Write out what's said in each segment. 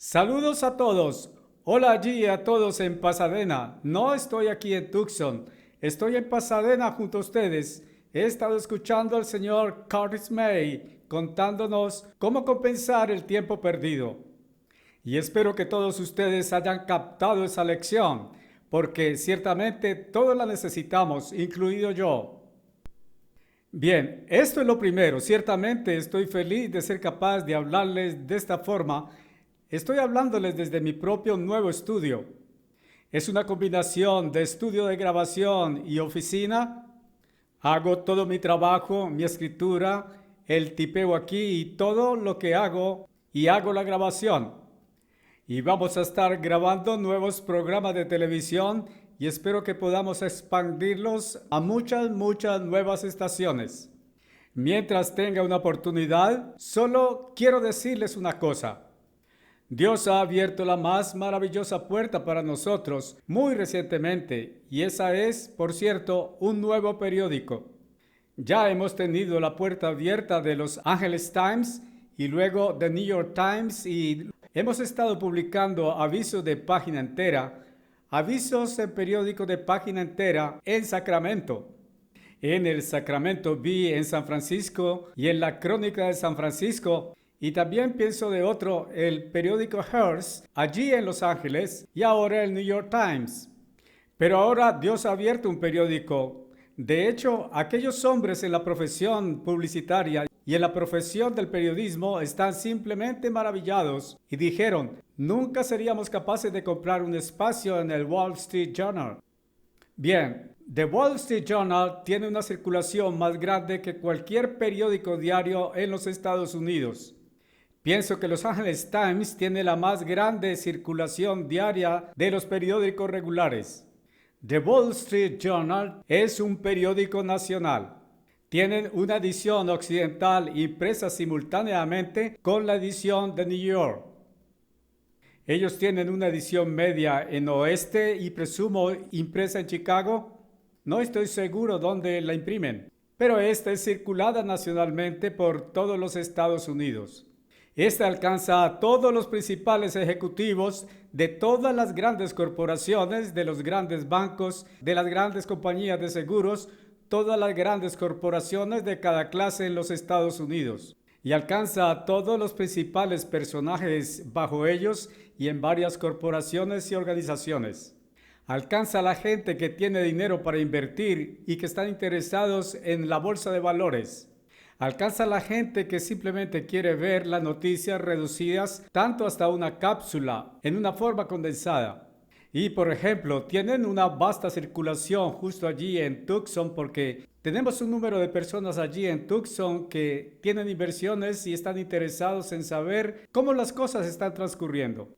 Saludos a todos. Hola allí a todos en Pasadena. No estoy aquí en Tucson. Estoy en Pasadena junto a ustedes. He estado escuchando al señor Curtis May contándonos cómo compensar el tiempo perdido. Y espero que todos ustedes hayan captado esa lección, porque ciertamente todos la necesitamos, incluido yo. Bien, esto es lo primero. Ciertamente estoy feliz de ser capaz de hablarles de esta forma. Estoy hablándoles desde mi propio nuevo estudio. Es una combinación de estudio de grabación y oficina. Hago todo mi trabajo, mi escritura, el tipeo aquí y todo lo que hago y hago la grabación. Y vamos a estar grabando nuevos programas de televisión y espero que podamos expandirlos a muchas nuevas estaciones. Mientras tenga una oportunidad, solo quiero decirles una cosa. Dios ha abierto la más maravillosa puerta para nosotros muy recientemente y esa es, por cierto, un nuevo periódico. Ya hemos tenido la puerta abierta de Los Angeles Times y luego de New York Times y hemos estado publicando avisos de página entera, avisos en periódico de página entera en Sacramento, en el Sacramento Bee en San Francisco y en la Crónica de San Francisco. Y también pienso de otro, el periódico Hearst, allí en Los Ángeles, y ahora el New York Times. Pero ahora Dios ha abierto un periódico. De hecho, aquellos hombres en la profesión publicitaria y en la profesión del periodismo están simplemente maravillados y dijeron, nunca seríamos capaces de comprar un espacio en el Wall Street Journal. Bien, The Wall Street Journal tiene una circulación más grande que cualquier periódico diario en los Estados Unidos. Pienso que Los Angeles Times tiene la más grande circulación diaria de los periódicos regulares. The Wall Street Journal es un periódico nacional. Tienen una edición occidental impresa simultáneamente con la edición de New York. Ellos tienen una edición media en oeste y presumo impresa en Chicago. No estoy seguro dónde la imprimen, pero esta es circulada nacionalmente por todos los Estados Unidos. Esta alcanza a todos los principales ejecutivos de todas las grandes corporaciones, de los grandes bancos, de las grandes compañías de seguros, todas las grandes corporaciones de cada clase en los Estados Unidos. Y alcanza a todos los principales personajes bajo ellos y en varias corporaciones y organizaciones. Alcanza a la gente que tiene dinero para invertir y que están interesados en la bolsa de valores. Alcanza a la gente que simplemente quiere ver las noticias reducidas tanto hasta una cápsula en una forma condensada. Y por ejemplo, tienen una vasta circulación justo allí en Tucson porque tenemos un número de personas allí en Tucson que tienen inversiones y están interesados en saber cómo las cosas están transcurriendo.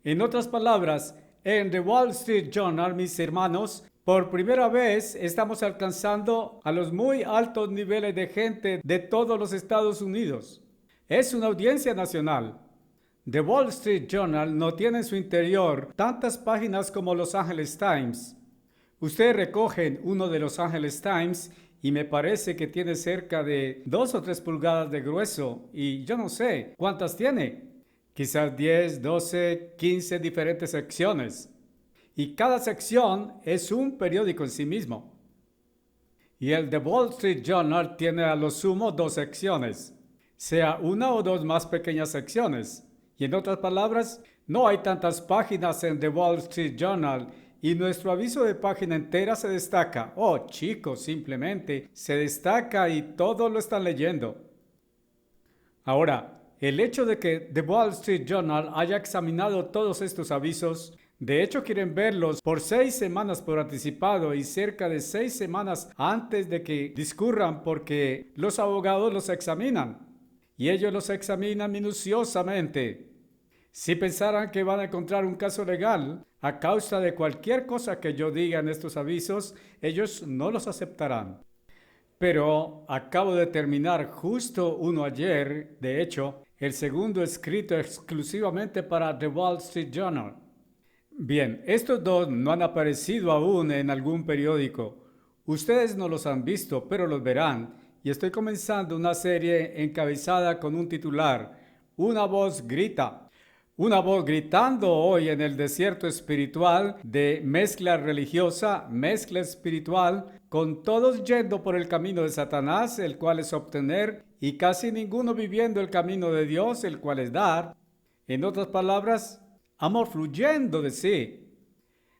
En otras palabras, en The Wall Street Journal, mis hermanos, por primera vez estamos alcanzando a los muy altos niveles de gente de todos los Estados Unidos. Es una audiencia nacional. The Wall Street Journal no tiene en su interior tantas páginas como Los Angeles Times. Ustedes recogen uno de Los Angeles Times y me parece que tiene cerca de 2 o 3 pulgadas de grueso y yo no sé cuántas tiene. Quizás 10, 12, 15 diferentes secciones. Y cada sección es un periódico en sí mismo. Y el The Wall Street Journal tiene a lo sumo 2 secciones, sea una o 2 más pequeñas secciones. Y en otras palabras, no hay tantas páginas en The Wall Street Journal y nuestro aviso de página entera se destaca. Oh, chicos, simplemente se destaca y todos lo están leyendo. Ahora, el hecho de que The Wall Street Journal haya examinado todos estos avisos, de hecho quieren verlos por 6 semanas por anticipado y cerca de 6 semanas antes de que discurran porque los abogados los examinan y ellos los examinan minuciosamente. Si pensaran que van a encontrar un caso legal a causa de cualquier cosa que yo diga en estos avisos, ellos no los aceptarán. Pero acabo de terminar justo uno ayer, de hecho, el segundo escrito exclusivamente para The Wall Street Journal. Bien, estos 2 no han aparecido aún en algún periódico. Ustedes no los han visto, pero los verán. Y estoy comenzando una serie encabezada con un titular. Una voz grita. Una voz gritando hoy en el desierto espiritual de mezcla religiosa, mezcla espiritual, con todos yendo por el camino de Satanás, el cual es obtener, y casi ninguno viviendo el camino de Dios, el cual es dar. En otras palabras, amor fluyendo de sí.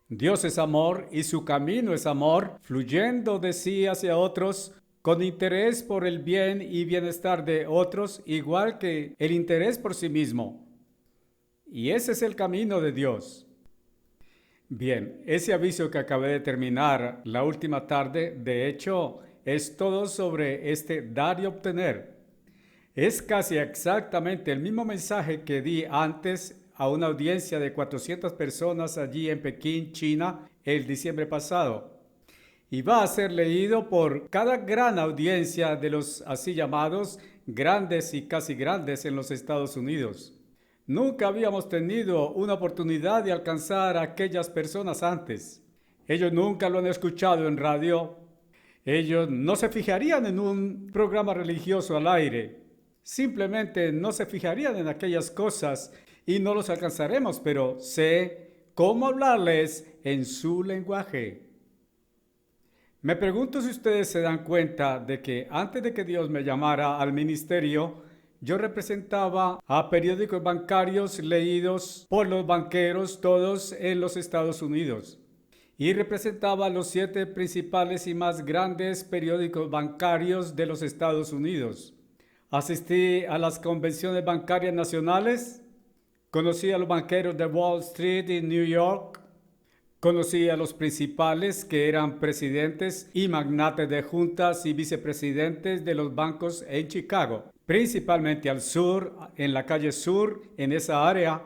Dios es amor y su camino es amor, fluyendo de sí hacia otros, con interés por el bien y bienestar de otros, igual que el interés por sí mismo. Y ese es el camino de Dios. Bien, ese aviso que acabé de terminar la última tarde, de hecho, es todo sobre este dar y obtener. Es casi exactamente el mismo mensaje que di antes a una audiencia de 400 personas allí en Pekín, China, el diciembre pasado. Y va a ser leído por cada gran audiencia de los así llamados grandes y casi grandes en los Estados Unidos. Nunca habíamos tenido una oportunidad de alcanzar a aquellas personas antes. Ellos nunca lo han escuchado en radio. Ellos no se fijarían en un programa religioso al aire. Simplemente no se fijarían en aquellas cosas y no los alcanzaremos, pero sé cómo hablarles en su lenguaje. Me pregunto si ustedes se dan cuenta de que antes de que Dios me llamara al ministerio, yo representaba a periódicos bancarios leídos por los banqueros todos en los Estados Unidos. Y representaba a los 7 principales y más grandes periódicos bancarios de los Estados Unidos. Asistí a las convenciones bancarias nacionales, conocí a los banqueros de Wall Street en New York, conocí a los principales que eran presidentes y magnates de juntas y vicepresidentes de los bancos en Chicago, principalmente al sur, en la calle sur, en esa área,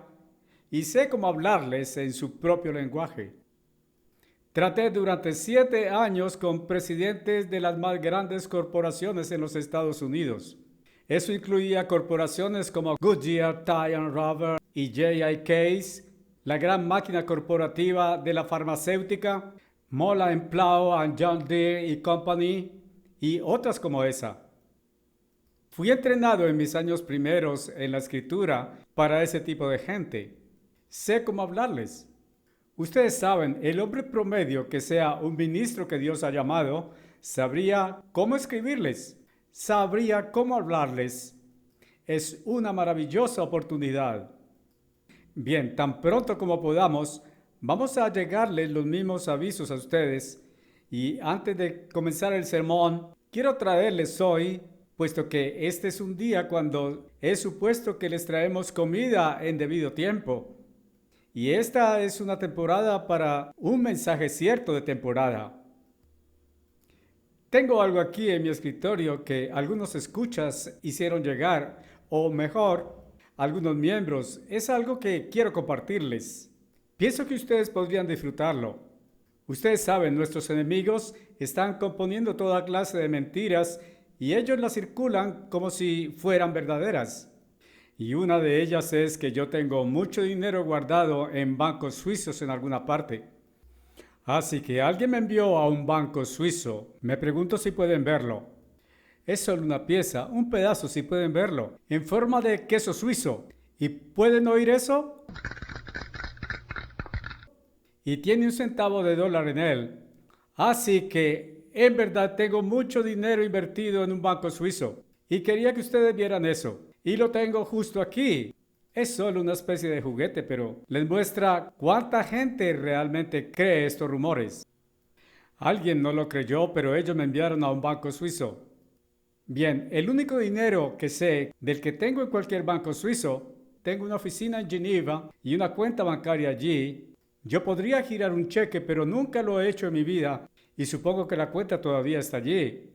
y sé cómo hablarles en su propio lenguaje. Traté durante 7 años con presidentes de las más grandes corporaciones en los Estados Unidos. Eso incluía corporaciones como Goodyear, Tire Rubber y J.I. Case, la gran máquina corporativa de la farmacéutica, Mola Plow and John Deere y Company, y otras como esa. Fui entrenado en mis años primeros en la escritura para ese tipo de gente. Sé cómo hablarles. Ustedes saben, el hombre promedio que sea un ministro que Dios ha llamado, sabría cómo escribirles, sabría cómo hablarles. Es una maravillosa oportunidad. Bien, tan pronto como podamos, vamos a llegarles los mismos avisos a ustedes. Y antes de comenzar el sermón, quiero traerles hoy, puesto que este es un día cuando es supuesto que les traemos comida en debido tiempo. Y esta es una temporada para un mensaje cierto de temporada. Tengo algo aquí en mi escritorio que algunos escuchas hicieron llegar, o mejor, algunos miembros. Es algo que quiero compartirles. Pienso que ustedes podrían disfrutarlo. Ustedes saben, nuestros enemigos están componiendo toda clase de mentiras y ellos las circulan como si fueran verdaderas. Y una de ellas es que yo tengo mucho dinero guardado en bancos suizos en alguna parte. Así que alguien me envió a un banco suizo. Me pregunto si pueden verlo. Es solo una pieza, un pedazo si pueden verlo, en forma de queso suizo. ¿Y pueden oír eso? Y tiene un centavo de dólar en él. Así que en verdad tengo mucho dinero invertido en un banco suizo. Y quería que ustedes vieran eso. Y lo tengo justo aquí. Es solo una especie de juguete, pero les muestra cuánta gente realmente cree estos rumores. Alguien no lo creyó, pero ellos me enviaron a un banco suizo. Bien, el único dinero que sé del que tengo en cualquier banco suizo, tengo una oficina en Geneva y una cuenta bancaria allí. Yo podría girar un cheque, pero nunca lo he hecho en mi vida y supongo que la cuenta todavía está allí.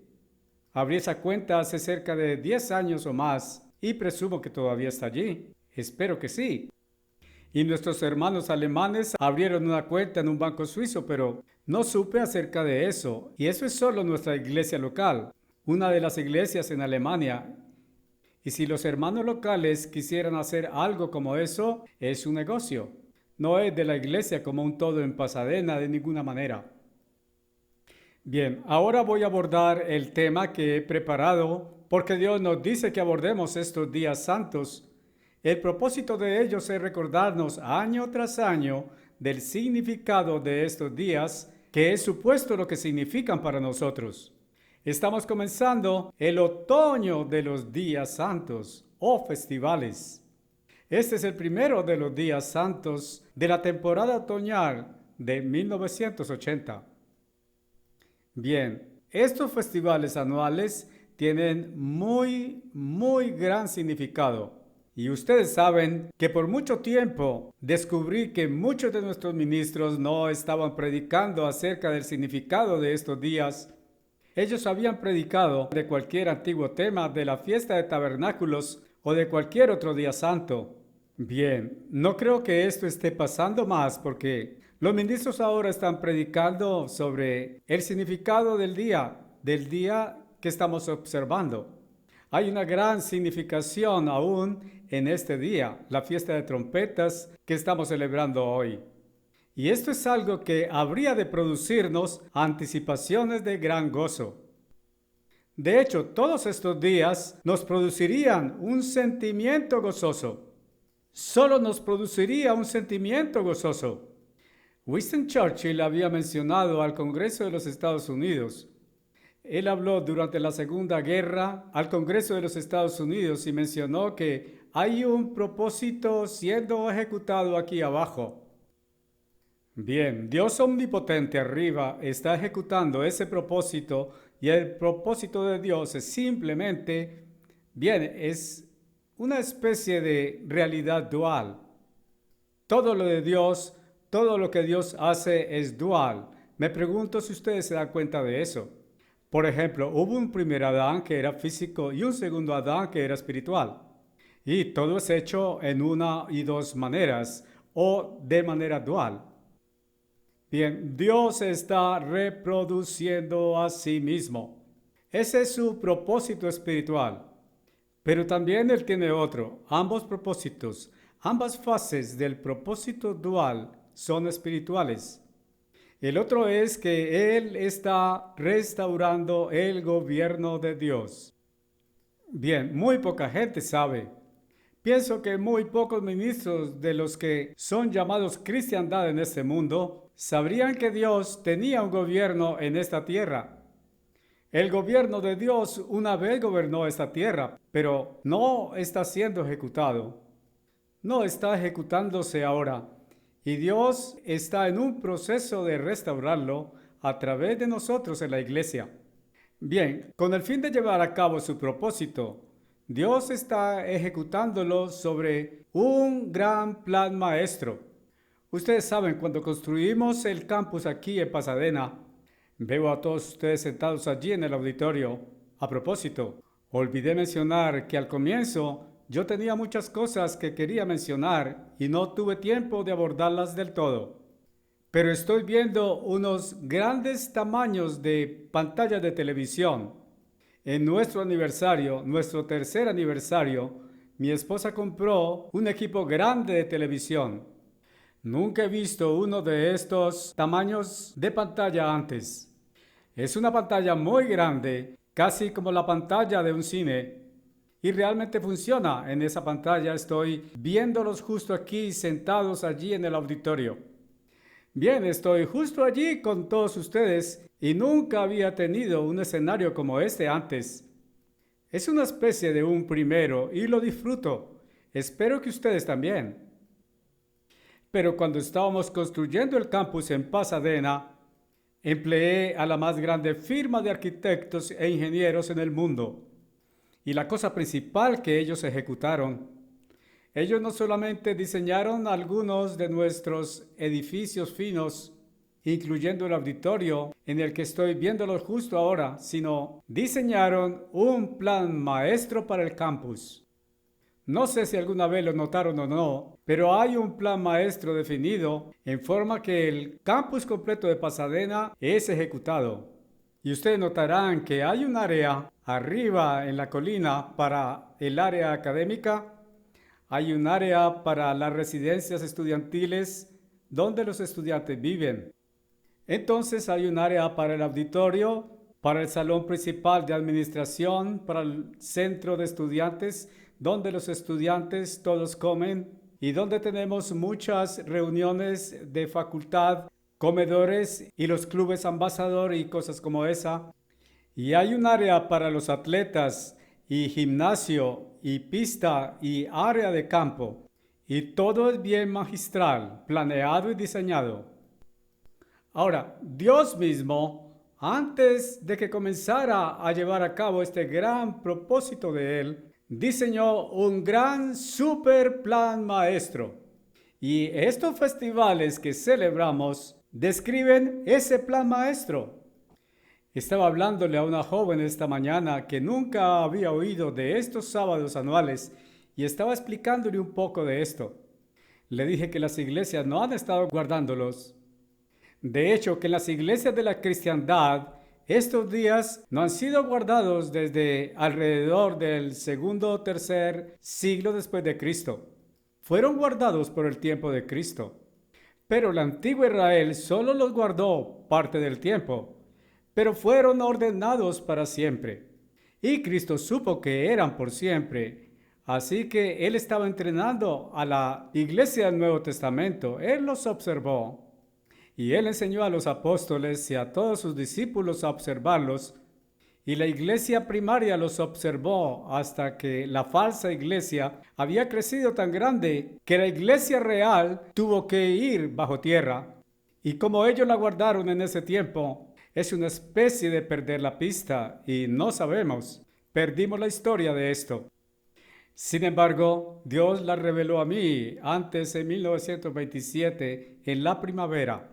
Abrí esa cuenta hace cerca de 10 años o más. Y presumo que todavía está allí. Espero que sí. Y nuestros hermanos alemanes abrieron una cuenta en un banco suizo, pero no supe acerca de eso. Y eso es solo nuestra iglesia local, una de las iglesias en Alemania. Y si los hermanos locales quisieran hacer algo como eso, es un negocio. No es de la iglesia como un todo en Pasadena de ninguna manera. Bien, ahora voy a abordar el tema que he preparado porque Dios nos dice que abordemos estos días santos. El propósito de ellos es recordarnos año tras año del significado de estos días, que es supuesto lo que significan para nosotros. Estamos comenzando el otoño de los días santos o festivales. Este es el primero de los días santos de la temporada otoñal de 1980. Bien, estos festivales anuales tienen muy gran significado. Y ustedes saben que por mucho tiempo descubrí que muchos de nuestros ministros no estaban predicando acerca del significado de estos días. Ellos habían predicado de cualquier antiguo tema de la fiesta de tabernáculos o de cualquier otro día santo. Bien, no creo que esto esté pasando más porque los ministros ahora están predicando sobre el significado del día que estamos observando. Hay una gran significación aún en este día, la fiesta de trompetas que estamos celebrando hoy. Y esto es algo que habría de producirnos anticipaciones de gran gozo. De hecho, todos estos días nos producirían un sentimiento gozoso. Solo nos produciría un sentimiento gozoso. Winston Churchill había mencionado al Congreso de los Estados Unidos. Él habló durante la Segunda Guerra al Congreso de los Estados Unidos y mencionó que hay un propósito siendo ejecutado aquí abajo. Bien, Dios omnipotente arriba está ejecutando ese propósito y el propósito de Dios es simplemente, es una especie de realidad dual. Todo lo de Dios, todo lo que Dios hace es dual. Me pregunto si ustedes se dan cuenta de eso. Por ejemplo, hubo un primer Adán que era físico y un segundo Adán que era espiritual. Y todo es hecho en una y dos maneras o de manera dual. Bien, Dios está reproduciendo a sí mismo. Ese es su propósito espiritual. Pero también Él tiene otro. Ambos propósitos, ambas fases del propósito dual son espirituales. El otro es que Él está restaurando el gobierno de Dios. Bien, muy poca gente sabe. Pienso que muy pocos ministros de los que son llamados cristiandad en este mundo sabrían que Dios tenía un gobierno en esta tierra. El gobierno de Dios una vez gobernó esta tierra, pero no está siendo ejecutado. No está ejecutándose ahora. Y Dios está en un proceso de restaurarlo a través de nosotros en la iglesia. Bien, con el fin de llevar a cabo su propósito, Dios está ejecutándolo sobre un gran plan maestro. Ustedes saben, cuando construimos el campus aquí en Pasadena, veo a todos ustedes sentados allí en el auditorio. A propósito, olvidé mencionar que al comienzo yo tenía muchas cosas que quería mencionar y no tuve tiempo de abordarlas del todo. Pero estoy viendo unos grandes tamaños de pantallas de televisión. En nuestro aniversario, nuestro tercer aniversario, mi esposa compró un equipo grande de televisión. Nunca he visto uno de estos tamaños de pantalla antes. Es una pantalla muy grande, casi como la pantalla de un cine. Y realmente funciona. En esa pantalla estoy viéndolos justo aquí, sentados allí en el auditorio. Bien, estoy justo allí con todos ustedes y nunca había tenido un escenario como este antes. Es una especie de un primero y lo disfruto. Espero que ustedes también. Pero cuando estábamos construyendo el campus en Pasadena, empleé a la más grande firma de arquitectos e ingenieros en el mundo. Y la cosa principal que ellos ejecutaron, ellos no solamente diseñaron algunos de nuestros edificios finos, incluyendo el auditorio en el que estoy viéndolo justo ahora, sino diseñaron un plan maestro para el campus. No sé si alguna vez lo notaron o no, pero hay un plan maestro definido en forma que el campus completo de Pasadena es ejecutado. Y ustedes notarán que hay un área arriba en la colina para el área académica, hay un área para las residencias estudiantiles donde los estudiantes viven. Entonces hay un área para el auditorio, para el salón principal de administración, para el centro de estudiantes, donde los estudiantes todos comen y donde tenemos muchas reuniones de facultad, comedores y los clubes ambasador y cosas como esa. Y hay un área para los atletas y gimnasio y pista y área de campo. Y todo es bien magistral, planeado y diseñado. Ahora, Dios mismo, antes de que comenzara a llevar a cabo este gran propósito de Él, diseñó un gran super plan maestro. Y estos festivales que celebramos describen ese plan maestro. Estaba hablándole a una joven esta mañana que nunca había oído de estos sábados anuales y estaba explicándole un poco de esto. Le dije que las iglesias no han estado guardándolos. De hecho, que en las iglesias de la cristiandad estos días no han sido guardados desde alrededor del segundo o tercer siglo después de Cristo. Fueron guardados por el tiempo de Cristo. Pero el antiguo Israel solo los guardó parte del tiempo, pero fueron ordenados para siempre. Y Cristo supo que eran por siempre, así que Él estaba entrenando a la iglesia del Nuevo Testamento. Él los observó, y Él enseñó a los apóstoles y a todos sus discípulos a observarlos, y la iglesia primaria los observó hasta que la falsa iglesia había crecido tan grande que la iglesia real tuvo que ir bajo tierra. Y como ellos la guardaron en ese tiempo, es una especie de perder la pista y no sabemos. Perdimos la historia de esto. Sin embargo, Dios la reveló a mí antes en 1927 en la primavera.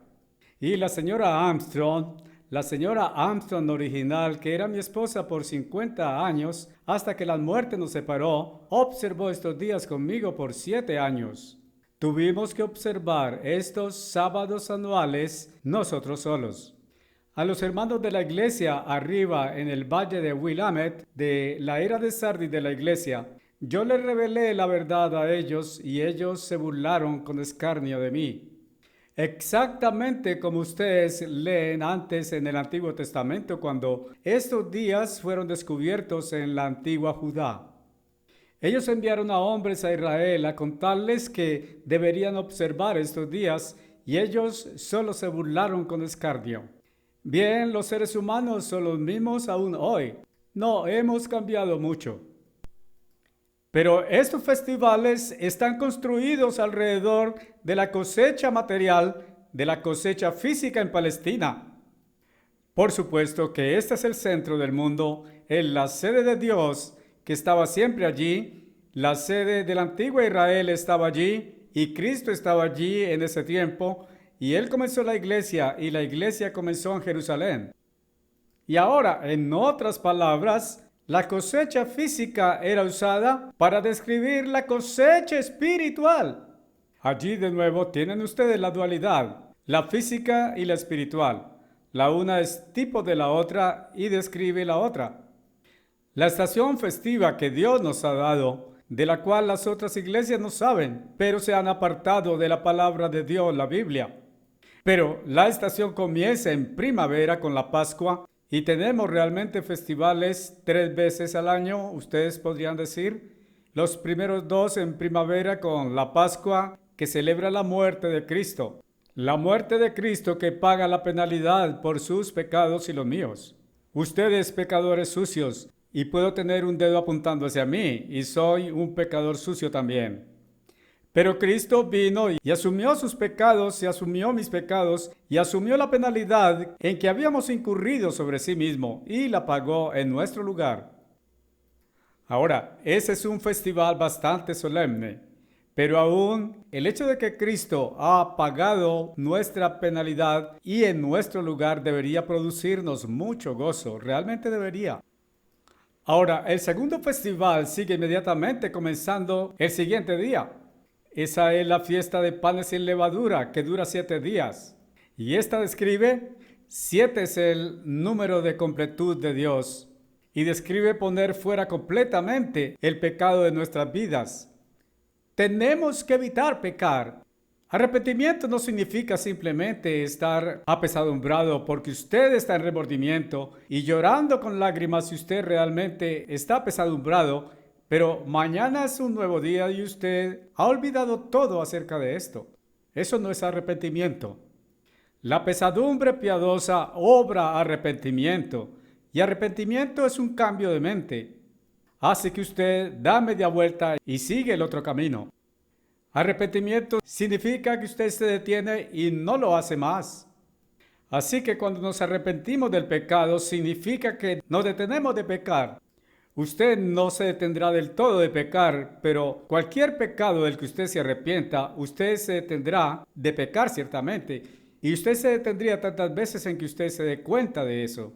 Y la señora Armstrong original, que era mi esposa por 50 años, hasta que la muerte nos separó, observó estos días conmigo por 7 años. Tuvimos que observar estos sábados anuales nosotros solos. A los hermanos de la iglesia arriba en el valle de Willamette, de la era de Sardis de la iglesia, yo les revelé la verdad a ellos y ellos se burlaron con escarnio de mí. Exactamente como ustedes leen antes en el Antiguo Testamento cuando estos días fueron descubiertos en la antigua Judá. Ellos enviaron a hombres a Israel a contarles que deberían observar estos días y ellos solo se burlaron con escarnio. Bien, los seres humanos son los mismos aún hoy. No hemos cambiado mucho. Pero estos festivales están construidos alrededor de la cosecha material, de la cosecha física en Palestina. Por supuesto que este es el centro del mundo, es la sede de Dios que estaba siempre allí, la sede del antiguo Israel estaba allí y Cristo estaba allí en ese tiempo. Y Él comenzó la iglesia y la iglesia comenzó en Jerusalén. Y ahora, en otras palabras, la cosecha física era usada para describir la cosecha espiritual. Allí de nuevo tienen ustedes la dualidad, la física y la espiritual. La una es tipo de la otra y describe la otra. La estación festiva que Dios nos ha dado, de la cual las otras iglesias no saben, pero se han apartado de la palabra de Dios, la Biblia. Pero la estación comienza en primavera con la Pascua y tenemos realmente festivales 3 veces al año, ustedes podrían decir. Los primeros 2 en primavera con la Pascua que celebra la muerte de Cristo. La muerte de Cristo que paga la penalidad por sus pecados y los míos. Ustedes pecadores sucios, y puedo tener un dedo apuntando hacia mí y soy un pecador sucio también. Pero Cristo vino y asumió sus pecados y asumió mis pecados y asumió la penalidad en que habíamos incurrido sobre sí mismo y la pagó en nuestro lugar. Ahora, ese es un festival bastante solemne, pero aún el hecho de que Cristo ha pagado nuestra penalidad y en nuestro lugar debería producirnos mucho gozo, realmente debería. Ahora, el segundo festival sigue inmediatamente comenzando el siguiente día. Esa es la fiesta de panes sin levadura, que dura 7 días. Y esta describe, 7 es el número de completud de Dios. Y describe poner fuera completamente el pecado de nuestras vidas. Tenemos que evitar pecar. Arrepentimiento no significa simplemente estar apesadumbrado porque usted está en remordimiento y llorando con lágrimas si usted realmente está apesadumbrado, Pero mañana es un nuevo día y usted ha olvidado todo acerca de esto. Eso no es arrepentimiento. La pesadumbre piadosa obra arrepentimiento, y arrepentimiento es un cambio de mente. Hace que usted da media vuelta y sigue el otro camino. Arrepentimiento significa que usted se detiene y no lo hace más. Así que cuando nos arrepentimos del pecado, significa que nos detenemos de pecar. Usted no se detendrá del todo de pecar, pero cualquier pecado del que usted se arrepienta, usted se detendrá de pecar ciertamente. Y usted se detendría tantas veces en que usted se dé cuenta de eso.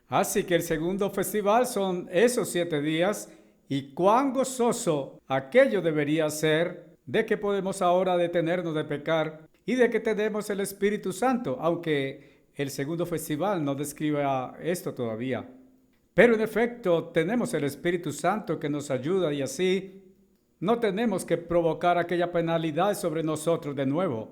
Así que el segundo festival son esos 7 días, y cuán gozoso aquello debería ser de que podemos ahora detenernos de pecar y de que tenemos el Espíritu Santo, aunque el segundo festival no describa esto todavía. Pero en efecto tenemos el Espíritu Santo que nos ayuda y así no tenemos que provocar aquella penalidad sobre nosotros de nuevo.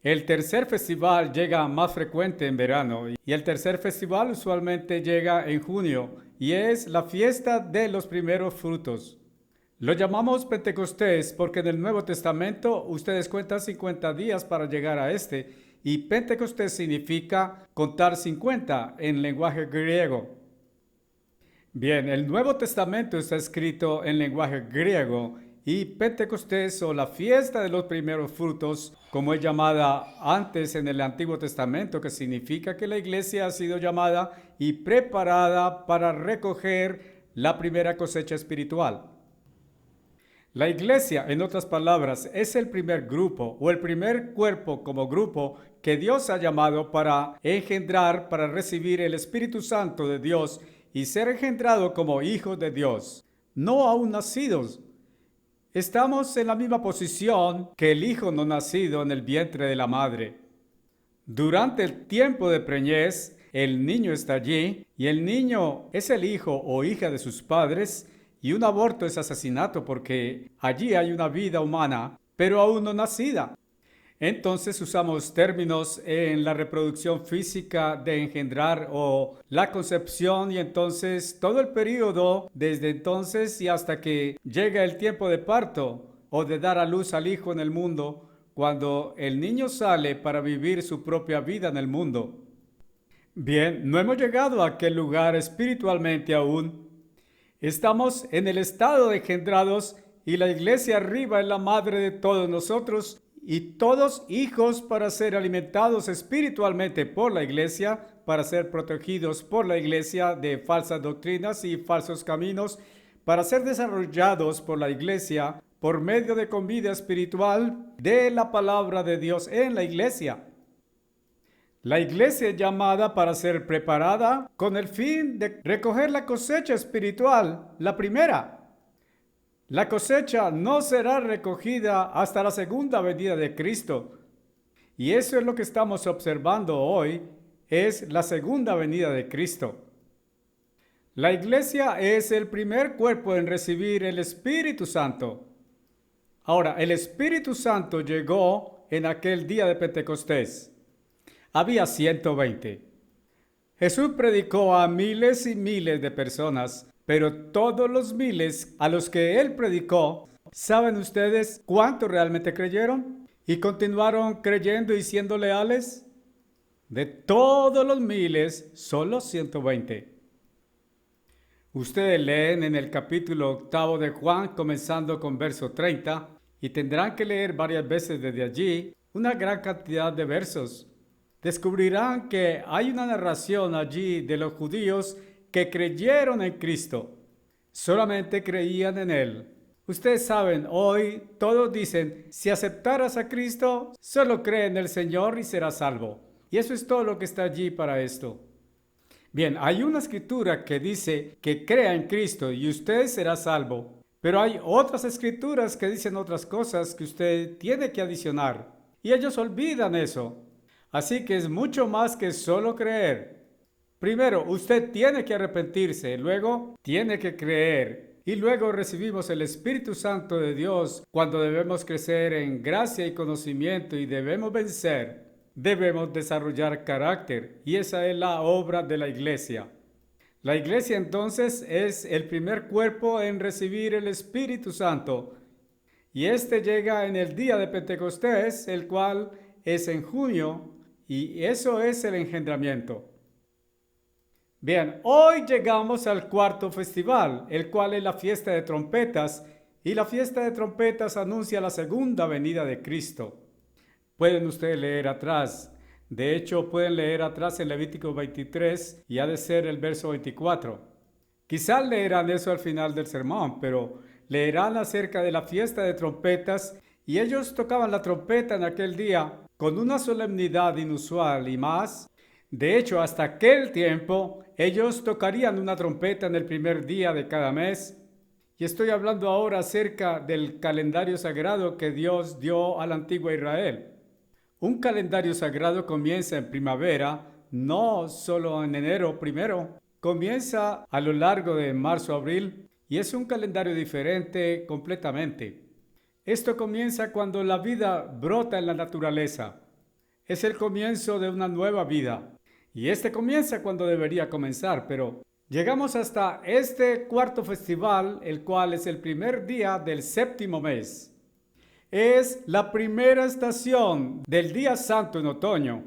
El tercer festival llega más frecuente en verano y el tercer festival usualmente llega en junio y es la fiesta de los primeros frutos. Lo llamamos Pentecostés porque en el Nuevo Testamento ustedes cuentan 50 días para llegar a este y Pentecostés significa contar 50 en lenguaje griego. Bien, el Nuevo Testamento está escrito en lenguaje griego y Pentecostés o la fiesta de los primeros frutos, como es llamada antes en el Antiguo Testamento, que significa que la iglesia ha sido llamada y preparada para recoger la primera cosecha espiritual. La iglesia, en otras palabras, es el primer grupo o el primer cuerpo como grupo que Dios ha llamado para engendrar, para recibir el Espíritu Santo de Dios y ser engendrado como hijos de Dios, no aún nacidos. Estamos en la misma posición que el hijo no nacido en el vientre de la madre. Durante el tiempo de preñez, el niño está allí y el niño es el hijo o hija de sus padres y un aborto es asesinato porque allí hay una vida humana, pero aún no nacida. Entonces usamos términos en la reproducción física de engendrar o la concepción y entonces todo el periodo desde entonces y hasta que llega el tiempo de parto o de dar a luz al hijo en el mundo, cuando el niño sale para vivir su propia vida en el mundo. Bien, no hemos llegado a aquel lugar espiritualmente aún. Estamos en el estado de engendrados y la iglesia arriba es la madre de todos nosotros y todos hijos para ser alimentados espiritualmente por la iglesia, para ser protegidos por la iglesia de falsas doctrinas y falsos caminos, para ser desarrollados por la iglesia por medio de comida espiritual de la palabra de Dios en la iglesia. La iglesia es llamada para ser preparada con el fin de recoger la cosecha espiritual, la primera. La cosecha no será recogida hasta la segunda venida de Cristo. Y eso es lo que estamos observando hoy, es la segunda venida de Cristo. La iglesia es el primer cuerpo en recibir el Espíritu Santo. Ahora, el Espíritu Santo llegó en aquel día de Pentecostés. Había 120. Jesús predicó a miles y miles de personas, pero todos los miles a los que él predicó, ¿saben ustedes cuántos realmente creyeron? ¿Y continuaron creyendo y siendo leales? De todos los miles, solo 120. Ustedes leen en el capítulo 8 de Juan, comenzando con verso 30, y tendrán que leer varias veces desde allí una gran cantidad de versos. Descubrirán que hay una narración allí de los judíos que creyeron en Cristo. Solamente creían en Él. Ustedes saben, hoy todos dicen, si aceptaras a Cristo, solo cree en el Señor y serás salvo. Y eso es todo lo que está allí para esto. Bien, hay una escritura que dice que crea en Cristo y usted será salvo. Pero hay otras escrituras que dicen otras cosas que usted tiene que adicionar. Y ellos olvidan eso. Así que es mucho más que solo creer. Primero, usted tiene que arrepentirse, luego tiene que creer y luego recibimos el Espíritu Santo de Dios cuando debemos crecer en gracia y conocimiento y debemos vencer. Debemos desarrollar carácter y esa es la obra de la iglesia. La iglesia entonces es el primer cuerpo en recibir el Espíritu Santo. Y este llega en el día de Pentecostés, el cual es en junio, y eso es el engendramiento. Bien, hoy llegamos al cuarto festival, el cual es la fiesta de trompetas, y la fiesta de trompetas anuncia la segunda venida de Cristo. Pueden ustedes leer atrás. De hecho, pueden leer atrás en Levítico 23 y ha de ser el verso 24. Quizás leerán eso al final del sermón, pero leerán acerca de la fiesta de trompetas y ellos tocaban la trompeta en aquel día con una solemnidad inusual y más. De hecho, hasta aquel tiempo, ellos tocarían una trompeta en el primer día de cada mes. Y estoy hablando ahora acerca del calendario sagrado que Dios dio al antiguo Israel. Un calendario sagrado comienza en primavera, no solo en enero primero, comienza a lo largo de marzo-abril y es un calendario diferente completamente. Esto comienza cuando la vida brota en la naturaleza. Es el comienzo de una nueva vida. Y este comienza cuando debería comenzar, pero llegamos hasta este cuarto festival, el cual es el primer día del séptimo mes. Es la primera estación del día santo en otoño.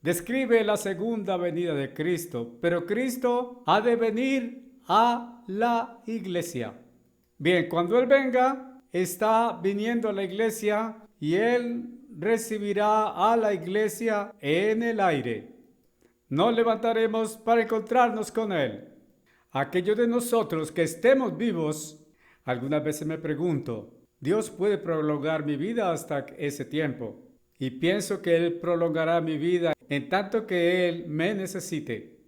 Describe la segunda venida de Cristo, pero Cristo ha de venir a la iglesia. Bien, cuando Él venga, está viniendo a la iglesia y Él recibirá a la iglesia en el aire. Nos levantaremos para encontrarnos con Él. Aquellos de nosotros que estemos vivos, algunas veces me pregunto, Dios puede prolongar mi vida hasta ese tiempo. Y pienso que Él prolongará mi vida en tanto que Él me necesite.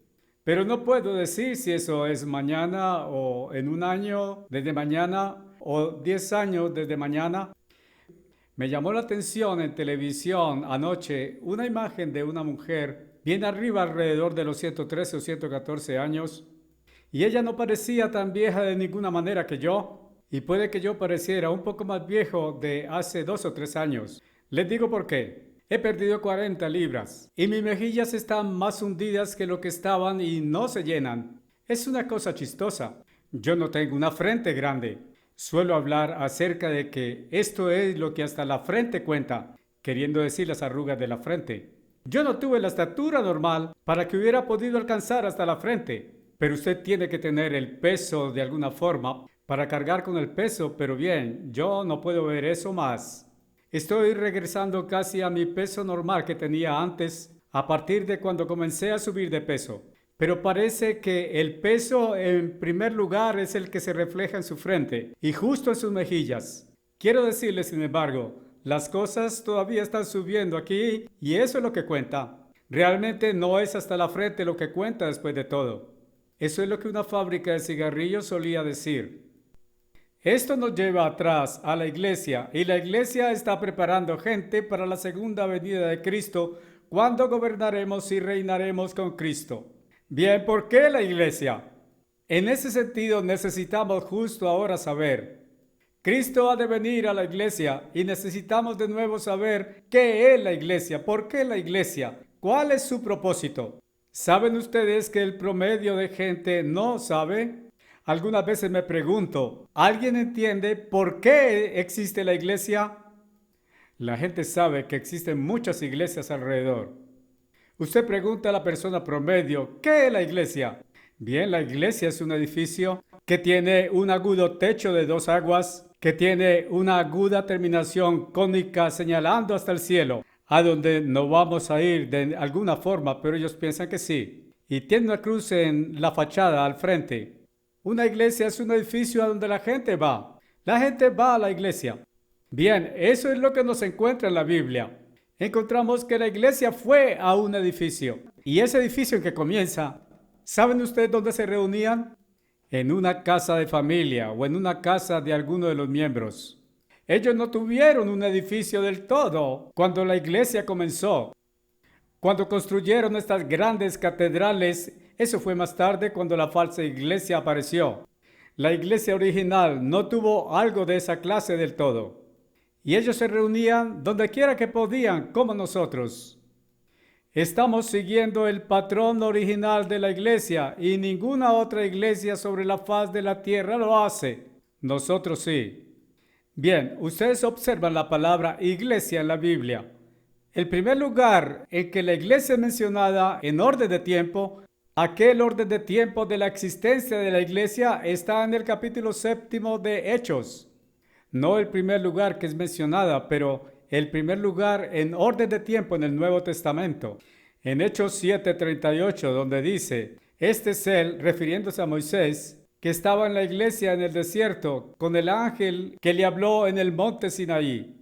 Pero no puedo decir si eso es mañana o en un año desde mañana o 10 años desde mañana. Me llamó la atención en televisión anoche una imagen de una mujer bien arriba, alrededor de los 113 o 114 años. Y ella no parecía tan vieja de ninguna manera que yo. Y puede que yo pareciera un poco más viejo de hace 2 o 3 años. Les digo por qué. He perdido 40 libras y mis mejillas están más hundidas que lo que estaban y no se llenan. Es una cosa chistosa. Yo no tengo una frente grande. Suelo hablar acerca de que esto es lo que hasta la frente cuenta, queriendo decir las arrugas de la frente. Yo no tuve la estatura normal para que hubiera podido alcanzar hasta la frente, pero usted tiene que tener el peso de alguna forma para cargar con el peso, pero bien, yo no puedo ver eso más. Estoy regresando casi a mi peso normal que tenía antes, a partir de cuando comencé a subir de peso. Pero parece que el peso en primer lugar es el que se refleja en su frente y justo en sus mejillas. Quiero decirles, sin embargo, las cosas todavía están subiendo aquí y eso es lo que cuenta. Realmente no es hasta la frente lo que cuenta después de todo. Eso es lo que una fábrica de cigarrillos solía decir. Esto nos lleva atrás a la iglesia y la iglesia está preparando gente para la segunda venida de Cristo cuando gobernaremos y reinaremos con Cristo. Bien, ¿por qué la iglesia? En ese sentido necesitamos justo ahora saber. Cristo ha de venir a la iglesia y necesitamos de nuevo saber qué es la iglesia, por qué la iglesia, cuál es su propósito. ¿Saben ustedes que el promedio de gente no sabe? Algunas veces me pregunto, ¿alguien entiende por qué existe la iglesia? La gente sabe que existen muchas iglesias alrededor. Usted pregunta a la persona promedio, ¿qué es la iglesia? Bien, la iglesia es un edificio que tiene un agudo techo de 2 aguas, que tiene una aguda terminación cónica señalando hasta el cielo, a donde no vamos a ir de alguna forma, pero ellos piensan que sí. Y tiene una cruz en la fachada al frente. Una iglesia es un edificio a donde la gente va. La gente va a la iglesia. Bien, eso es lo que nos encuentra en la Biblia. Encontramos que la iglesia fue a un edificio. Y ese edificio en que comienza, ¿saben ustedes dónde se reunían? En una casa de familia o en una casa de alguno de los miembros. Ellos no tuvieron un edificio del todo cuando la iglesia comenzó. Cuando construyeron estas grandes catedrales, eso fue más tarde cuando la falsa iglesia apareció. La iglesia original no tuvo algo de esa clase del todo. Y ellos se reunían donde quiera que podían, como nosotros. Estamos siguiendo el patrón original de la iglesia y ninguna otra iglesia sobre la faz de la tierra lo hace. Nosotros sí. Bien, ustedes observan la palabra iglesia en la Biblia. El primer lugar en que la iglesia es mencionada en orden de tiempo, aquel orden de tiempo de la existencia de la iglesia está en el capítulo 7 de Hechos. No el primer lugar que es mencionada, pero el primer lugar en orden de tiempo en el Nuevo Testamento. En Hechos 7:38, donde dice, este es él, refiriéndose a Moisés, que estaba en la iglesia en el desierto con el ángel que le habló en el monte Sinaí.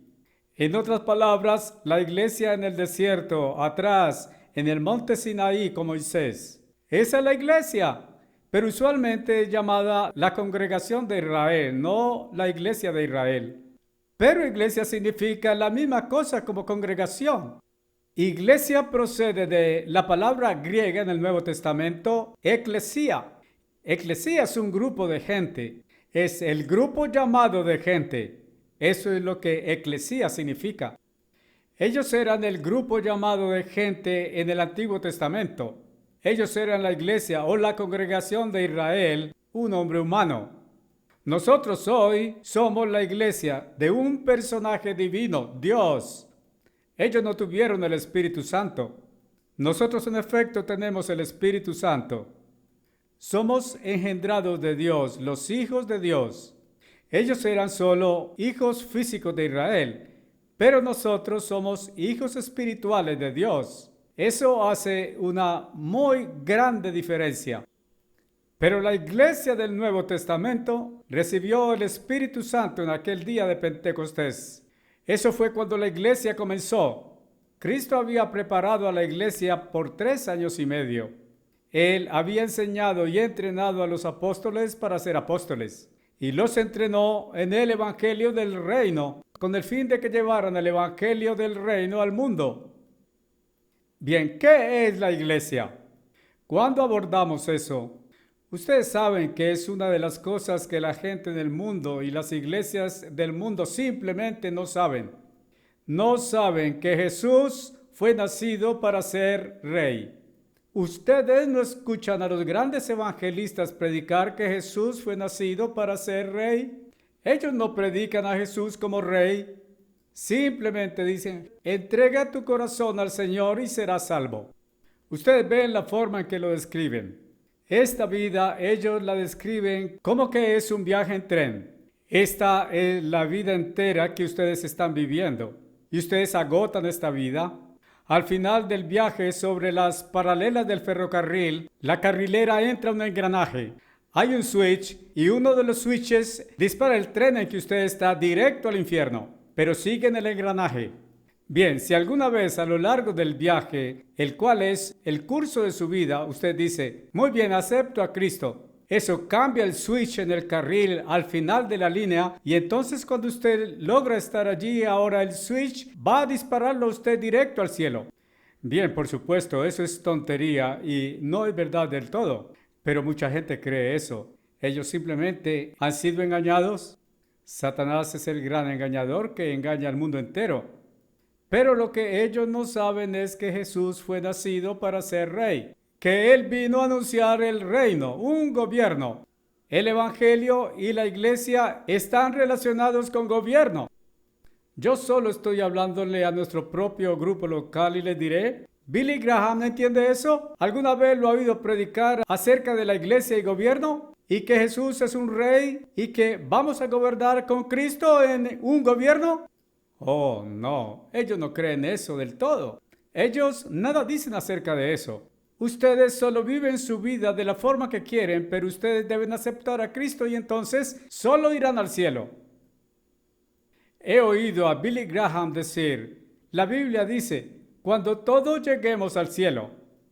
En otras palabras, la iglesia en el desierto, atrás, en el monte Sinaí con Moisés. Esa es la iglesia, pero usualmente es llamada la congregación de Israel, no la iglesia de Israel. Pero iglesia significa la misma cosa como congregación. Iglesia procede de la palabra griega en el Nuevo Testamento, eclesia. Eclesia es un grupo de gente, es el grupo llamado de gente. Eso es lo que eclesia significa. Ellos eran el grupo llamado de gente en el Antiguo Testamento. Ellos eran la iglesia o la congregación de Israel, un hombre humano. Nosotros hoy somos la iglesia de un personaje divino, Dios. Ellos no tuvieron el Espíritu Santo. Nosotros en efecto tenemos el Espíritu Santo. Somos engendrados de Dios, los hijos de Dios. Ellos eran solo hijos físicos de Israel, pero nosotros somos hijos espirituales de Dios. Eso hace una muy grande diferencia. Pero la iglesia del Nuevo Testamento recibió el Espíritu Santo en aquel día de Pentecostés. Eso fue cuando la iglesia comenzó. Cristo había preparado a la iglesia por 3 años y medio. Él había enseñado y entrenado a los apóstoles para ser apóstoles y los entrenó en el evangelio del reino con el fin de que llevaran el evangelio del reino al mundo. Bien, ¿qué es la iglesia? ¿Cuándo abordamos eso? Ustedes saben que es una de las cosas que la gente del mundo y las iglesias del mundo simplemente no saben. No saben que Jesús fue nacido para ser rey. Ustedes no escuchan a los grandes evangelistas predicar que Jesús fue nacido para ser rey. Ellos no predican a Jesús como rey. Simplemente dicen, entrega tu corazón al Señor y serás salvo. Ustedes ven la forma en que lo describen. Esta vida ellos la describen como que es un viaje en tren. Esta es la vida entera que ustedes están viviendo. Y ustedes agotan esta vida. Al final del viaje sobre las paralelas del ferrocarril, la carrilera entra en un engranaje. Hay un switch y uno de los switches dispara el tren en que usted está directo al infierno, pero sigue en el engranaje. Bien, si alguna vez a lo largo del viaje, el cual es el curso de su vida, usted dice, muy bien, acepto a Cristo. Eso cambia el switch en el carril al final de la línea y entonces cuando usted logra estar allí, ahora el switch va a dispararlo a usted directo al cielo. Bien, por supuesto, eso es tontería y no es verdad del todo, pero mucha gente cree eso. Ellos simplemente han sido engañados. Satanás es el gran engañador que engaña al mundo entero. Pero lo que ellos no saben es que Jesús fue nacido para ser rey. Que Él vino a anunciar el reino, un gobierno. El Evangelio y la iglesia están relacionados con gobierno. Yo solo estoy hablándole a nuestro propio grupo local y le diré, ¿Billy Graham no entiende eso? ¿Alguna vez lo ha oído predicar acerca de la iglesia y gobierno? ¿Y que Jesús es un rey y que vamos a gobernar con Cristo en un gobierno? Oh, no, ellos no creen eso del todo. Ellos nada dicen acerca de eso. Ustedes solo viven su vida de la forma que quieren, pero ustedes deben aceptar a Cristo y entonces solo irán al cielo. He oído a Billy Graham decir, la Biblia dice, cuando todos lleguemos al cielo,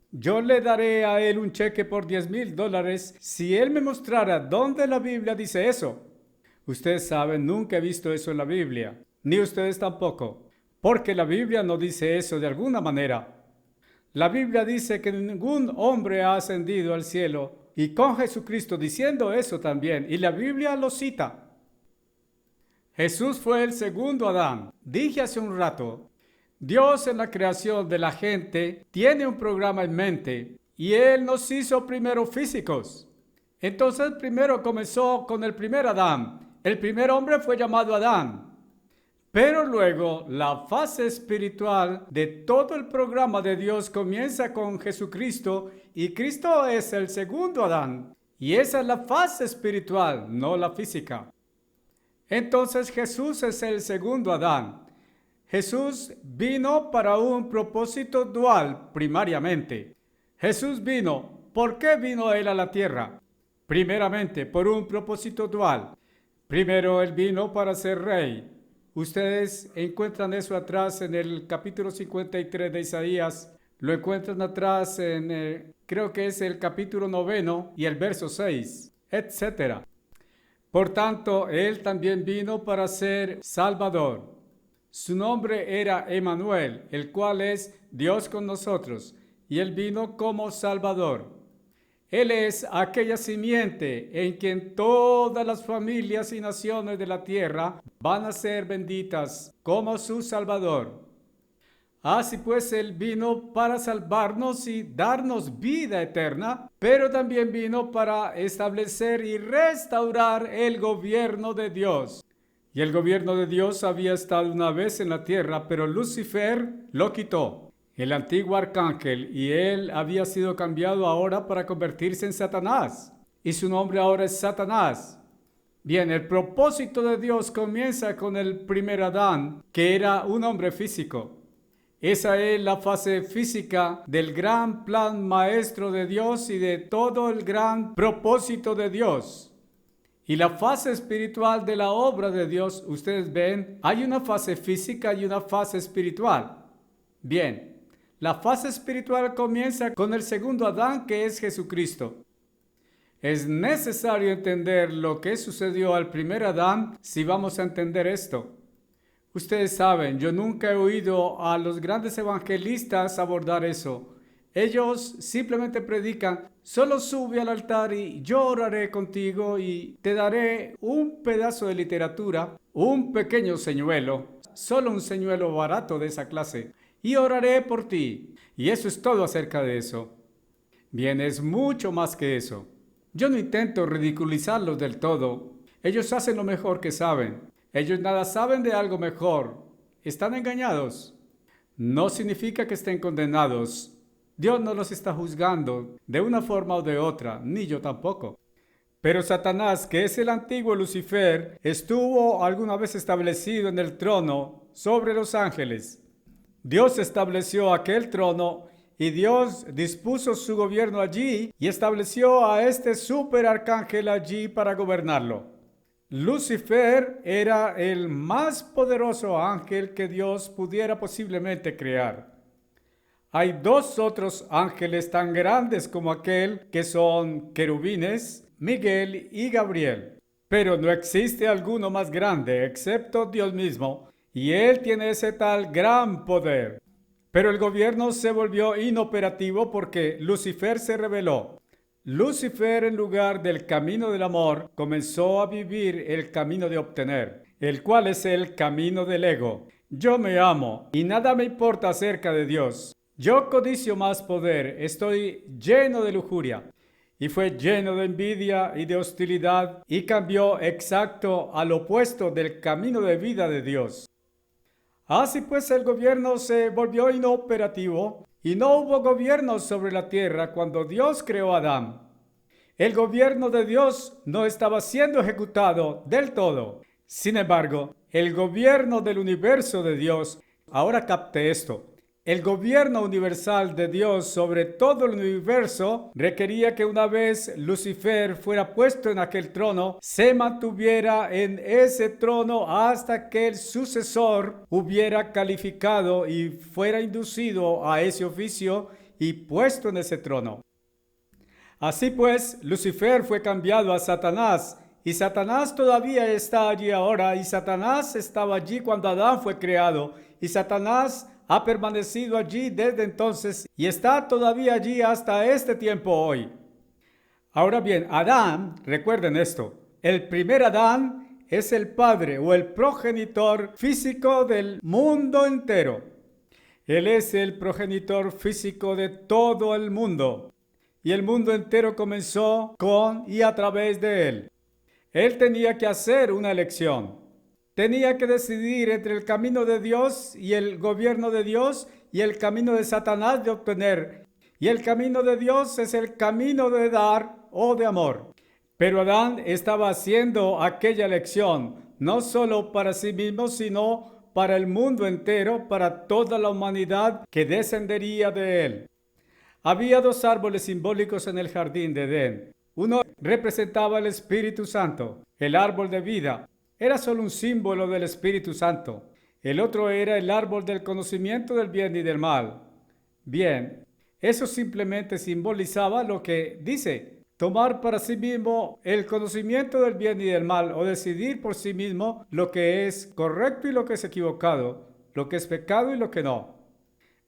yo le daré a él un cheque por $10,000 si él me mostrara dónde la Biblia dice eso. Ustedes saben, nunca he visto eso en la Biblia, ni ustedes tampoco, porque la Biblia no dice eso de alguna manera. La Biblia dice que ningún hombre ha ascendido al cielo y con Jesucristo diciendo eso también, y la Biblia lo cita. Jesús fue el segundo Adán. Dije hace un rato, Dios en la creación de la gente tiene un programa en mente y Él nos hizo primero físicos. Entonces primero comenzó con el primer Adán. El primer hombre fue llamado Adán. Pero luego la fase espiritual de todo el programa de Dios comienza con Jesucristo y Cristo es el segundo Adán. Y esa es la fase espiritual, no la física. Entonces Jesús es el segundo Adán. Jesús vino para un propósito dual primariamente. Jesús vino. ¿Por qué vino Él a la tierra? Primeramente, por un propósito dual. Primero, Él vino para ser rey. Ustedes encuentran eso atrás en el capítulo 53 de Isaías. Lo encuentran atrás creo que es el capítulo 9 y el verso 6, etc. Por tanto, Él también vino para ser Salvador. Su nombre era Emmanuel, el cual es Dios con nosotros, y Él vino como Salvador. Él es aquella simiente en quien todas las familias y naciones de la tierra van a ser benditas como su Salvador. Así pues, Él vino para salvarnos y darnos vida eterna, pero también vino para establecer y restaurar el gobierno de Dios. Y el gobierno de Dios había estado una vez en la tierra, pero Lucifer lo quitó. El antiguo arcángel, y él había sido cambiado ahora para convertirse en Satanás. Y su nombre ahora es Satanás. Bien, el propósito de Dios comienza con el primer Adán, que era un hombre físico. Esa es la fase física del gran plan maestro de Dios y de todo el gran propósito de Dios. Y la fase espiritual de la obra de Dios, ustedes ven, hay una fase física y una fase espiritual. Bien. La fase espiritual comienza con el segundo Adán, que es Jesucristo. Es necesario entender lo que sucedió al primer Adán si vamos a entender esto. Ustedes saben, yo nunca he oído a los grandes evangelistas abordar eso. Ellos simplemente predican, solo sube al altar y yo oraré contigo y te daré un pedazo de literatura, un pequeño señuelo, solo un señuelo barato de esa clase. Y oraré por ti. Y eso es todo acerca de eso. Bien, es mucho más que eso. Yo no intento ridiculizarlos del todo. Ellos hacen lo mejor que saben. Ellos nada saben de algo mejor. ¿Están engañados? No significa que estén condenados. Dios no los está juzgando de una forma o de otra, ni yo tampoco. Pero Satanás, que es el antiguo Lucifer, estuvo alguna vez establecido en el trono sobre los ángeles. Dios estableció aquel trono y Dios dispuso su gobierno allí y estableció a este superarcángel allí para gobernarlo. Lucifer era el más poderoso ángel que Dios pudiera posiblemente crear. Hay dos otros ángeles tan grandes como aquel que son querubines, Miguel y Gabriel. Pero no existe alguno más grande excepto Dios mismo. Y él tiene ese tal gran poder. Pero el gobierno se volvió inoperativo porque Lucifer se rebeló. Lucifer, en lugar del camino del amor, comenzó a vivir el camino de obtener, el cual es el camino del ego. Yo me amo y nada me importa acerca de Dios. Yo codicio más poder, estoy lleno de lujuria. Y fue lleno de envidia y de hostilidad y cambió exacto al opuesto del camino de vida de Dios. Así pues el gobierno se volvió inoperativo y no hubo gobierno sobre la tierra cuando Dios creó a Adán. El gobierno de Dios no estaba siendo ejecutado del todo. Sin embargo, el gobierno del universo de Dios, ahora capte esto, el gobierno universal de Dios sobre todo el universo requería que una vez Lucifer fuera puesto en aquel trono, se mantuviera en ese trono hasta que el sucesor hubiera calificado y fuera inducido a ese oficio y puesto en ese trono. Así pues, Lucifer fue cambiado a Satanás, y Satanás todavía está allí ahora, y Satanás estaba allí cuando Adán fue creado, y Satanás ha permanecido allí desde entonces y está todavía allí hasta este tiempo hoy. Ahora bien, Adán, recuerden esto, el primer Adán es el padre o el progenitor físico del mundo entero. Él es el progenitor físico de todo el mundo. Y el mundo entero comenzó con y a través de él. Él tenía que hacer una elección. Tenía que decidir entre el camino de Dios y el gobierno de Dios y el camino de Satanás de obtener. Y el camino de Dios es el camino de dar o de amor. Pero Adán estaba haciendo aquella elección, no solo para sí mismo, sino para el mundo entero, para toda la humanidad que descendería de él. Había dos árboles simbólicos en el jardín de Edén. Uno representaba el Espíritu Santo, el árbol de vida. Era solo un símbolo del Espíritu Santo. El otro era el árbol del conocimiento del bien y del mal. Bien, eso simplemente simbolizaba lo que dice, tomar para sí mismo el conocimiento del bien y del mal, o decidir por sí mismo lo que es correcto y lo que es equivocado, lo que es pecado y lo que no.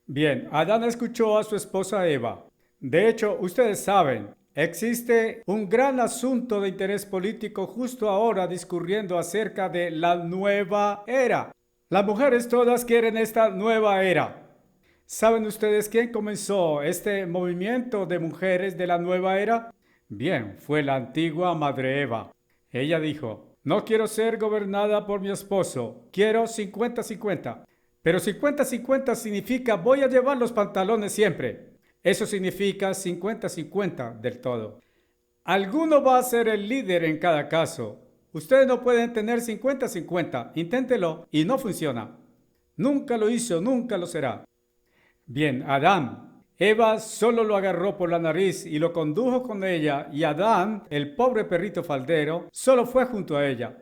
Bien, Adán escuchó a su esposa Eva. De hecho, ustedes saben, existe un gran asunto de interés político justo ahora discurriendo acerca de la nueva era. Las mujeres todas quieren esta nueva era. ¿Saben ustedes quién comenzó este movimiento de mujeres de la nueva era? Bien, fue la antigua madre Eva. Ella dijo, no quiero ser gobernada por mi esposo, quiero 50-50. Pero 50-50 significa voy a llevar los pantalones siempre. Eso significa 50-50 del todo. Alguno va a ser el líder en cada caso. Ustedes no pueden tener 50-50. Inténtelo y no funciona. Nunca lo hizo, nunca lo será. Bien, Adán. Eva solo lo agarró por la nariz y lo condujo con ella, y Adán, el pobre perrito faldero, solo fue junto a ella.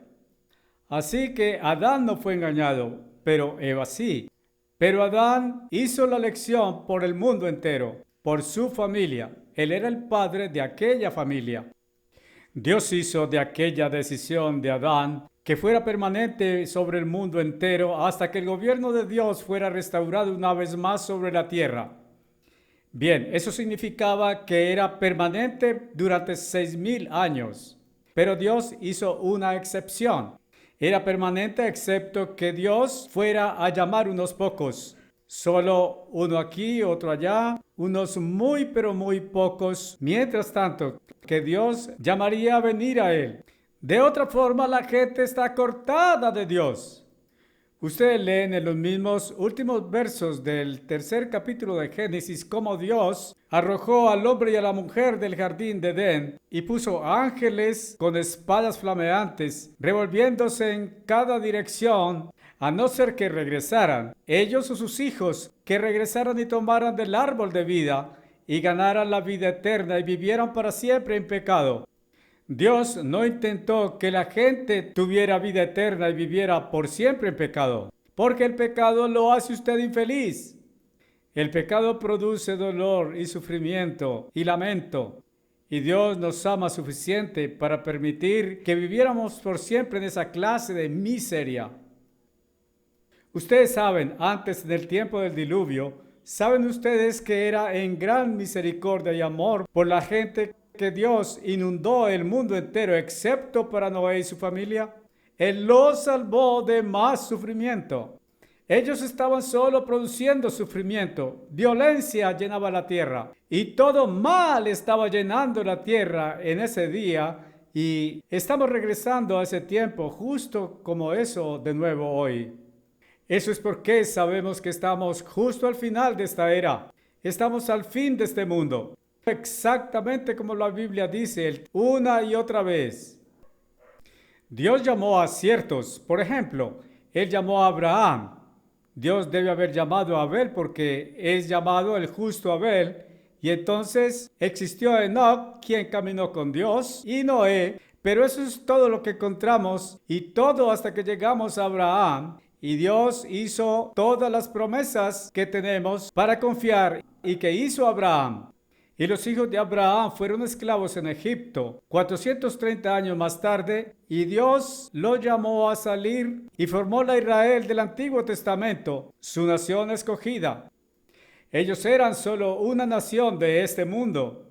Así que Adán no fue engañado, pero Eva sí. Pero Adán hizo la elección por el mundo entero, por su familia. Él era el padre de aquella familia. Dios hizo de aquella decisión de Adán que fuera permanente sobre el mundo entero hasta que el gobierno de Dios fuera restaurado una vez más sobre la tierra. Bien, eso significaba que era permanente durante 6,000 años. Pero Dios hizo una excepción. Era permanente excepto que Dios fuera a llamar unos pocos. Solo uno aquí, otro allá, unos muy pero muy pocos. Mientras tanto, que Dios llamaría a venir a Él. De otra forma, la gente está cortada de Dios. Ustedes leen en los mismos últimos versos del 3er capítulo de Génesis cómo Dios arrojó al hombre y a la mujer del jardín de Edén y puso ángeles con espadas flameantes, revolviéndose en cada dirección, a no ser que regresaran, ellos o sus hijos, que regresaran y tomaran del árbol de vida y ganaran la vida eterna y vivieran para siempre en pecado. Dios no intentó que la gente tuviera vida eterna y viviera por siempre en pecado, porque el pecado lo hace usted infeliz. El pecado produce dolor y sufrimiento y lamento, y Dios nos ama suficiente para permitir que viviéramos por siempre en esa clase de miseria. Ustedes saben, antes del tiempo del diluvio, ¿saben ustedes que era en gran misericordia y amor por la gente que Dios inundó el mundo entero excepto para Noé y su familia? Él los salvó de más sufrimiento. Ellos estaban solo produciendo sufrimiento, violencia llenaba la tierra y todo mal estaba llenando la tierra en ese día, y estamos regresando a ese tiempo justo como eso de nuevo hoy. Eso es porque sabemos que estamos justo al final de esta era. Estamos al fin de este mundo. Exactamente como la Biblia dice una y otra vez. Dios llamó a ciertos. Por ejemplo, Él llamó a Abraham. Dios debe haber llamado a Abel porque es llamado el justo Abel. Y entonces existió Enoc, quien caminó con Dios, y Noé. Pero eso es todo lo que encontramos, y todo hasta que llegamos a Abraham. Y Dios hizo todas las promesas que tenemos para confiar y que hizo Abraham. Y los hijos de Abraham fueron esclavos en Egipto 430 años más tarde, y Dios los llamó a salir y formó la Israel del Antiguo Testamento, su nación escogida. Ellos eran solo una nación de este mundo.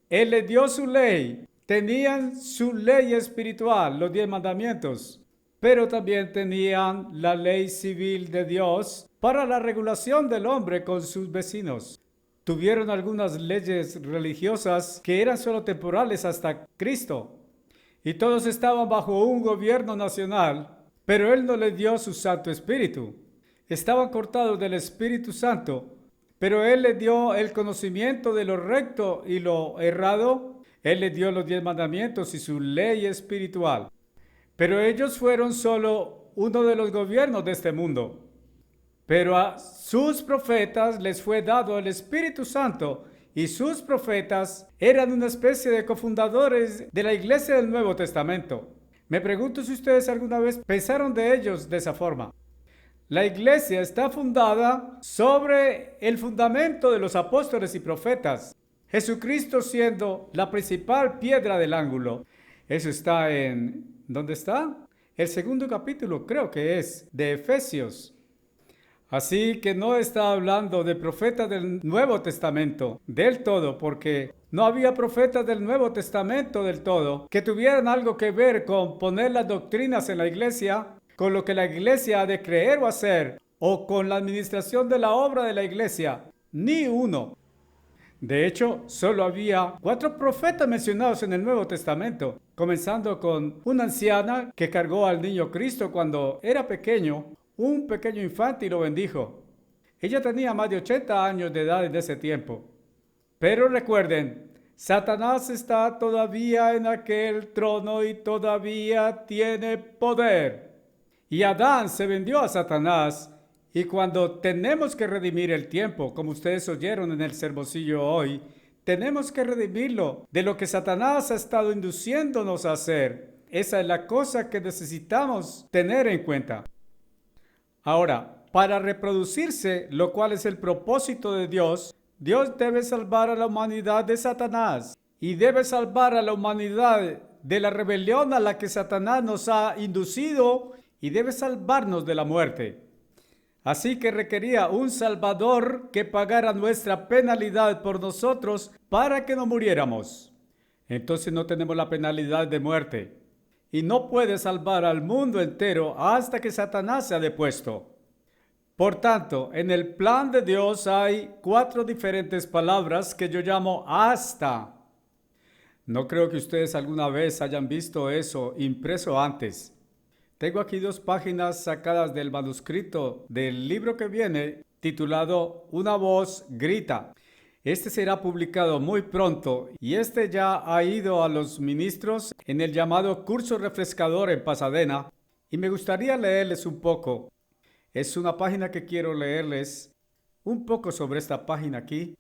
Él les dio su ley, tenían su ley espiritual, los 10 mandamientos. Pero también tenían la ley civil de Dios, para la regulación del hombre con sus vecinos. Tuvieron algunas leyes religiosas que eran solo temporales hasta Cristo, y todos estaban bajo un gobierno nacional, pero Él no les dio su Santo Espíritu. Estaban cortados del Espíritu Santo, pero Él les dio el conocimiento de lo recto y lo errado. Él les dio los 10 mandamientos y su ley espiritual. Pero ellos fueron solo uno de los gobiernos de este mundo. Pero a sus profetas les fue dado el Espíritu Santo, y sus profetas eran una especie de cofundadores de la iglesia del Nuevo Testamento. Me pregunto si ustedes alguna vez pensaron de ellos de esa forma. La iglesia está fundada sobre el fundamento de los apóstoles y profetas, Jesucristo siendo la principal piedra del ángulo. Eso está ¿dónde está? El segundo capítulo, creo que es, de Efesios. Así que no está hablando de profetas del Nuevo Testamento del todo, porque no había profetas del Nuevo Testamento del todo que tuvieran algo que ver con poner las doctrinas en la iglesia, con lo que la iglesia ha de creer o hacer, o con la administración de la obra de la iglesia. Ni uno. De hecho, solo había 4 profetas mencionados en el Nuevo Testamento, comenzando con una anciana que cargó al niño Cristo cuando era pequeño, un pequeño infante, y lo bendijo. Ella tenía más de 80 años de edad en ese tiempo. Pero recuerden, Satanás está todavía en aquel trono y todavía tiene poder. Y Adán se vendió a Satanás, y cuando tenemos que redimir el tiempo, como ustedes oyeron en el sermoncillo hoy, tenemos que redimirlo de lo que Satanás ha estado induciéndonos a hacer. Esa es la cosa que necesitamos tener en cuenta. Ahora, para reproducirse, lo cual es el propósito de Dios, Dios debe salvar a la humanidad de Satanás y debe salvar a la humanidad de la rebelión a la que Satanás nos ha inducido y debe salvarnos de la muerte. Así que requería un Salvador que pagara nuestra penalidad por nosotros para que no muriéramos. Entonces no tenemos la penalidad de muerte. Y no puede salvar al mundo entero hasta que Satanás sea depuesto. Por tanto, en el plan de Dios hay 4 diferentes palabras que yo llamo hasta. No creo que ustedes alguna vez hayan visto eso impreso antes. Tengo aquí 2 páginas sacadas del manuscrito del libro que viene, titulado Una voz grita. Este será publicado muy pronto y este ya ha ido a los ministros en el llamado curso refrescador en Pasadena, y me gustaría leerles un poco. Es una página que quiero leerles un poco sobre esta página aquí.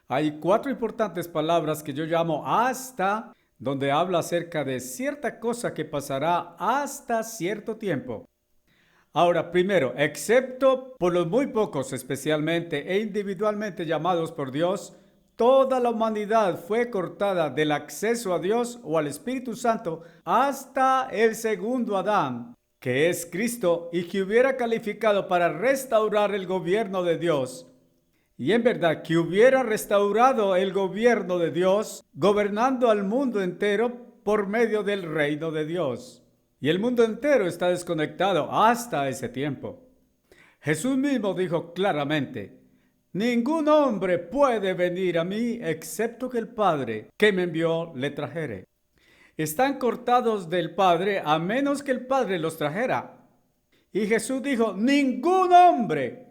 Hay 4 importantes palabras que yo llamo hasta, donde habla acerca de cierta cosa que pasará hasta cierto tiempo. Ahora, primero, excepto por los muy pocos especialmente e individualmente llamados por Dios, toda la humanidad fue cortada del acceso a Dios o al Espíritu Santo hasta el segundo Adán, que es Cristo, y que hubiera calificado para restaurar el gobierno de Dios. Y en verdad que hubiera restaurado el gobierno de Dios, gobernando al mundo entero por medio del reino de Dios. Y el mundo entero está desconectado hasta ese tiempo. Jesús mismo dijo claramente: ningún hombre puede venir a mí excepto que el Padre que me envió le trajere. Están cortados del Padre a menos que el Padre los trajera. Y Jesús dijo: ningún hombre.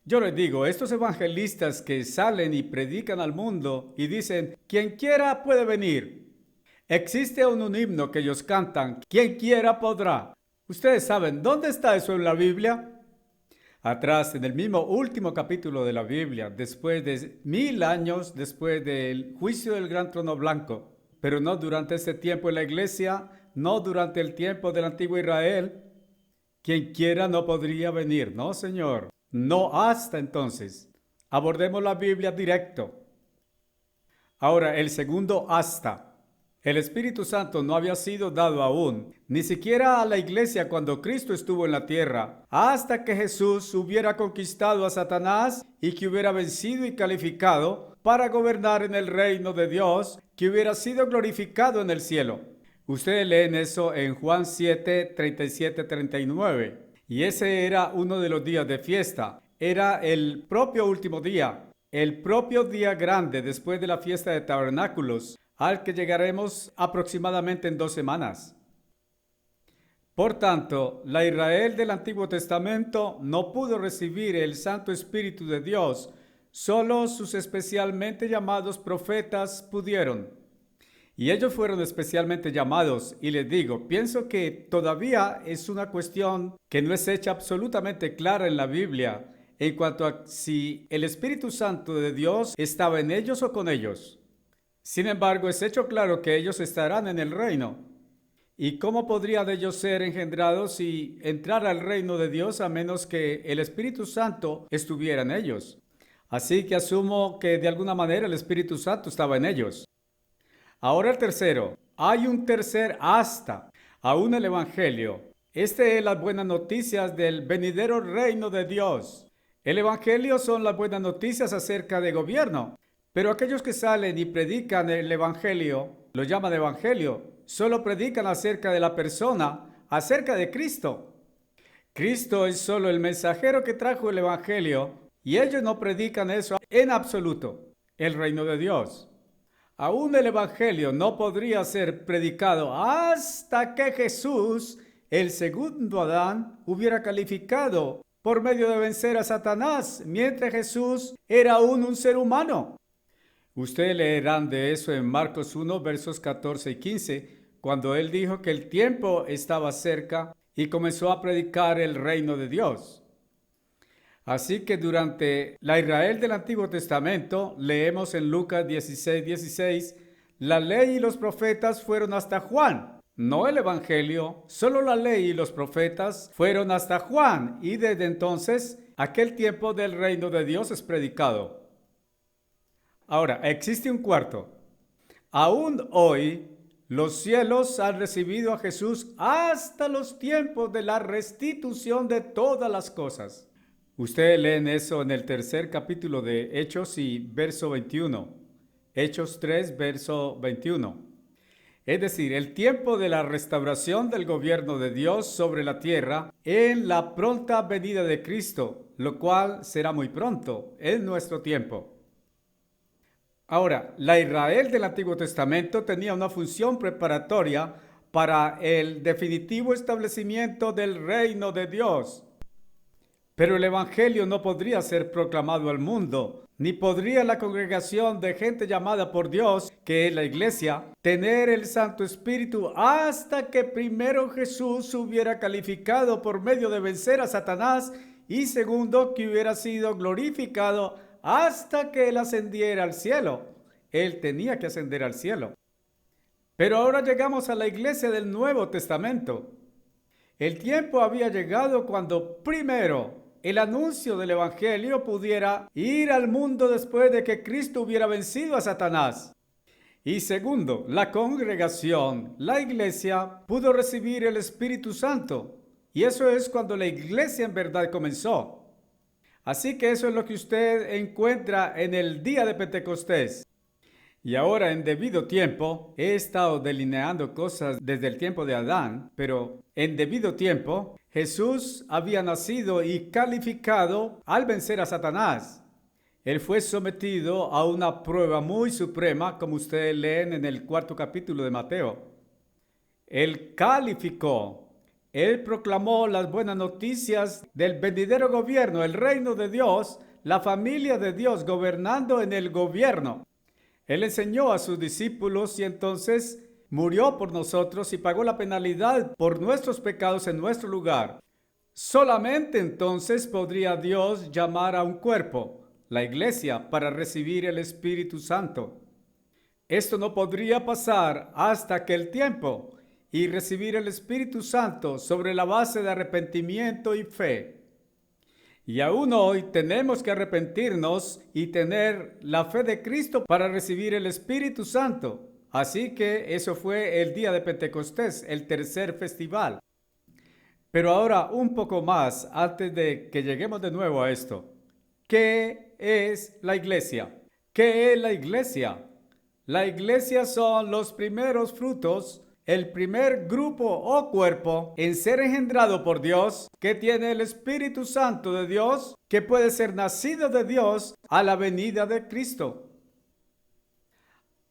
Yo les digo, estos evangelistas que salen y predican al mundo y dicen: quien quiera puede venir. Existe un himno que ellos cantan: quien quiera podrá. Ustedes saben, ¿dónde está eso en la Biblia? Atrás, en el mismo último capítulo de la Biblia, después de 1000 años, después del juicio del gran trono blanco. Pero no durante ese tiempo en la iglesia, no durante el tiempo del antiguo Israel. Quien quiera no podría venir, no, Señor. No hasta entonces. Abordemos la Biblia directo. Ahora, el segundo hasta. El Espíritu Santo no había sido dado aún, ni siquiera a la iglesia cuando Cristo estuvo en la tierra, hasta que Jesús hubiera conquistado a Satanás y que hubiera vencido y calificado para gobernar en el reino de Dios, que hubiera sido glorificado en el cielo. Ustedes leen eso en Juan 7, 37, 39. Y ese era uno de los días de fiesta. Era el propio último día, el propio día grande después de la fiesta de tabernáculos, al que llegaremos aproximadamente en 2 semanas. Por tanto, la Israel del Antiguo Testamento no pudo recibir el Santo Espíritu de Dios, solo sus especialmente llamados profetas pudieron. Y ellos fueron especialmente llamados, y les digo, pienso que todavía es una cuestión que no es hecha absolutamente clara en la Biblia en cuanto a si el Espíritu Santo de Dios estaba en ellos o con ellos. Sin embargo, es hecho claro que ellos estarán en el reino. ¿Y cómo podrían ellos ser engendrados y entrar al reino de Dios a menos que el Espíritu Santo estuviera en ellos? Así que asumo que de alguna manera el Espíritu Santo estaba en ellos. Ahora el tercero. Hay un tercer hasta, aún el Evangelio. Este es las buenas noticias del venidero reino de Dios. El Evangelio son las buenas noticias acerca de gobierno. Pero aquellos que salen y predican el Evangelio, lo llaman Evangelio, solo predican acerca de la persona, acerca de Cristo. Cristo es solo el mensajero que trajo el Evangelio y ellos no predican eso en absoluto, el reino de Dios. Aún el Evangelio no podría ser predicado hasta que Jesús, el segundo Adán, hubiera calificado por medio de vencer a Satanás, mientras Jesús era aún un ser humano. Ustedes leerán de eso en Marcos 1, versos 14 y 15, cuando él dijo que el tiempo estaba cerca y comenzó a predicar el reino de Dios. Así que durante la Israel del Antiguo Testamento, leemos en Lucas 16, la ley y los profetas fueron hasta Juan, no el Evangelio, solo la ley y los profetas fueron hasta Juan, y desde entonces aquel tiempo del reino de Dios es predicado. Ahora, existe un cuarto. Aún hoy, los cielos han recibido a Jesús hasta los tiempos de la restitución de todas las cosas. Ustedes leen eso en el 3 capítulo de Hechos y verso 21. Hechos 3, verso 21. Es decir, el tiempo de la restauración del gobierno de Dios sobre la tierra en la pronta venida de Cristo, lo cual será muy pronto, en nuestro tiempo. Ahora, la Israel del Antiguo Testamento tenía una función preparatoria para el definitivo establecimiento del reino de Dios. Pero el Evangelio no podría ser proclamado al mundo, ni podría la congregación de gente llamada por Dios, que es la iglesia, tener el Santo Espíritu hasta que primero Jesús hubiera calificado por medio de vencer a Satanás y segundo que hubiera sido glorificado hasta que él ascendiera al cielo. Él tenía que ascender al cielo. Pero ahora llegamos a la iglesia del Nuevo Testamento. El tiempo había llegado cuando primero el anuncio del Evangelio pudiera ir al mundo después de que Cristo hubiera vencido a Satanás. Y segundo, la congregación, la iglesia, pudo recibir el Espíritu Santo. Y eso es cuando la iglesia en verdad comenzó. Así que eso es lo que usted encuentra en el día de Pentecostés. Y ahora, en debido tiempo, he estado delineando cosas desde el tiempo de Adán, pero en debido tiempo, Jesús había nacido y calificado al vencer a Satanás. Él fue sometido a una prueba muy suprema, como ustedes leen en el 4 capítulo de Mateo. Él calificó. Él proclamó las buenas noticias del venidero gobierno, el reino de Dios, la familia de Dios gobernando en el gobierno. Él enseñó a sus discípulos y entonces murió por nosotros y pagó la penalidad por nuestros pecados en nuestro lugar. Solamente entonces podría Dios llamar a un cuerpo, la iglesia, para recibir el Espíritu Santo. Esto no podría pasar hasta aquel tiempo y recibir el Espíritu Santo sobre la base de arrepentimiento y fe. Y aún hoy tenemos que arrepentirnos y tener la fe de Cristo para recibir el Espíritu Santo. Así que eso fue el día de Pentecostés, el tercer festival. Pero ahora un poco más antes de que lleguemos de nuevo a esto. ¿Qué es la iglesia? ¿Qué es la iglesia? La iglesia son los primeros frutos el primer grupo o cuerpo en ser engendrado por Dios, que tiene el Espíritu Santo de Dios, que puede ser nacido de Dios a la venida de Cristo.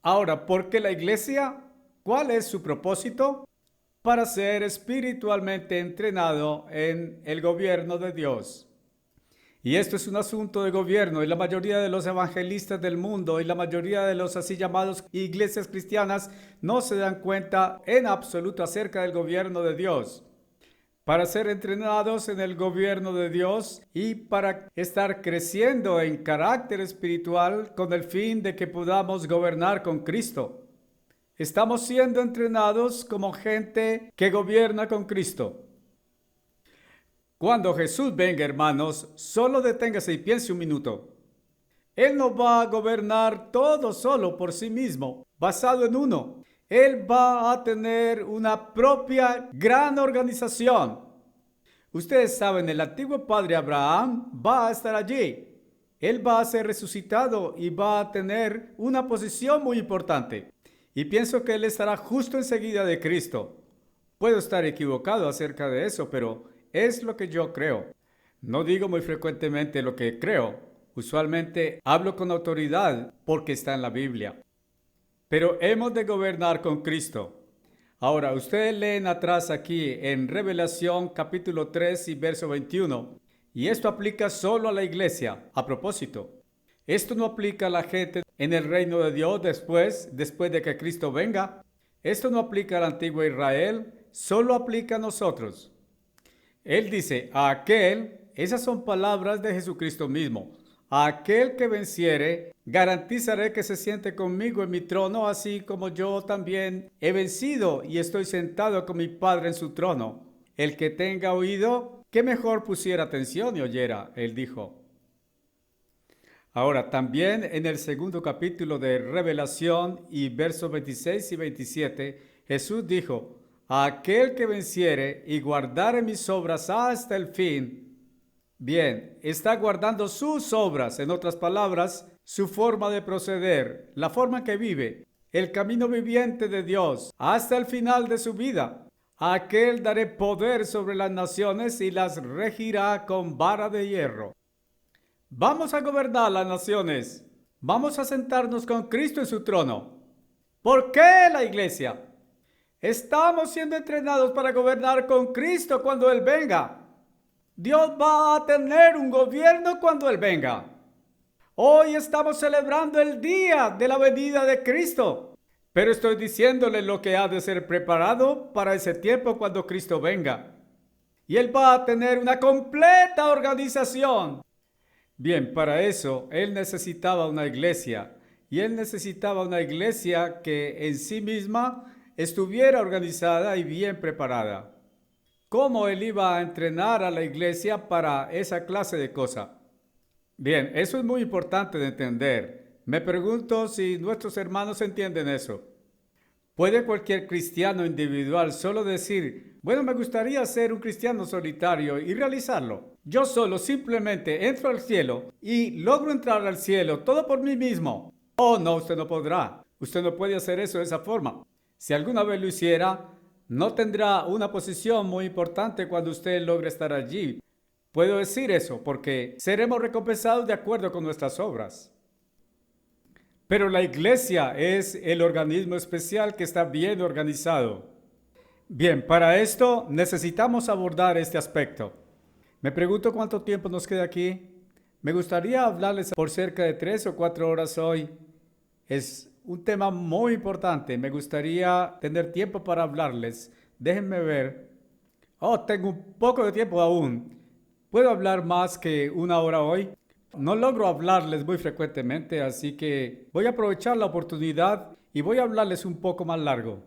Ahora, ¿por qué la iglesia? ¿Cuál es su propósito? Para ser espiritualmente entrenado en el gobierno de Dios. Y esto es un asunto de gobierno, y la mayoría de los evangelistas del mundo y la mayoría de los así llamados iglesias cristianas no se dan cuenta en absoluto acerca del gobierno de Dios. Para ser entrenados en el gobierno de Dios y para estar creciendo en carácter espiritual con el fin de que podamos gobernar con Cristo. Estamos siendo entrenados como gente que gobierna con Cristo. Cuando Jesús venga, hermanos, solo deténgase y piense un minuto. Él no va a gobernar todo solo por sí mismo, basado en uno. Él va a tener una propia gran organización. Ustedes saben, el antiguo padre Abraham va a estar allí. Él va a ser resucitado y va a tener una posición muy importante. Y pienso que él estará justo enseguida de Cristo. Puedo estar equivocado acerca de eso, pero es lo que yo creo. No digo muy frecuentemente lo que creo. Usualmente hablo con autoridad porque está en la Biblia. Pero hemos de gobernar con Cristo. Ahora, ustedes leen atrás aquí en Revelación capítulo 3 y verso 21. Y esto aplica solo a la iglesia. A propósito, esto no aplica a la gente en el reino de Dios después de que Cristo venga. Esto no aplica al antiguo Israel, solo aplica a nosotros. Él dice, a aquel, esas son palabras de Jesucristo mismo, a aquel que venciere, garantizaré que se siente conmigo en mi trono, así como yo también he vencido y estoy sentado con mi Padre en su trono. El que tenga oído, que mejor pusiera atención y oyera, él dijo. Ahora, también en el segundo capítulo de Revelación y versos 26 y 27, Jesús dijo, a aquel que venciere y guardare mis obras hasta el fin. Bien, está guardando sus obras, en otras palabras, su forma de proceder, la forma en que vive, el camino viviente de Dios, hasta el final de su vida. A aquel daré poder sobre las naciones y las regirá con vara de hierro. Vamos a gobernar las naciones. Vamos a sentarnos con Cristo en su trono. ¿Por qué la iglesia? Estamos siendo entrenados para gobernar con Cristo cuando Él venga. Dios va a tener un gobierno cuando Él venga. Hoy estamos celebrando el día de la venida de Cristo, pero estoy diciéndole lo que ha de ser preparado para ese tiempo cuando Cristo venga. Y Él va a tener una completa organización. Bien, para eso Él necesitaba una iglesia, y Él necesitaba una iglesia que en sí misma estuviera organizada y bien preparada. ¿Cómo Él iba a entrenar a la iglesia para esa clase de cosas? Bien, eso es muy importante de entender. Me pregunto si nuestros hermanos entienden eso. ¿Puede cualquier cristiano individual solo decir, bueno, me gustaría ser un cristiano solitario y realizarlo? Yo solo simplemente entro al cielo y logro entrar al cielo todo por mí mismo. Oh, no, usted no podrá. Usted no puede hacer eso de esa forma. Si alguna vez lo hiciera, no tendrá una posición muy importante cuando usted logre estar allí. Puedo decir eso porque seremos recompensados de acuerdo con nuestras obras. Pero la iglesia es el organismo especial que está bien organizado. Bien, para esto necesitamos abordar este aspecto. Me pregunto cuánto tiempo nos queda aquí. Me gustaría hablarles por cerca de 3 o 4 horas hoy. Es un tema muy importante. Me gustaría tener tiempo para hablarles. Déjenme ver. Oh, tengo un poco de tiempo aún. ¿Puedo hablar más que 1 hora hoy? No logro hablarles muy frecuentemente, así que voy a aprovechar la oportunidad y voy a hablarles un poco más largo.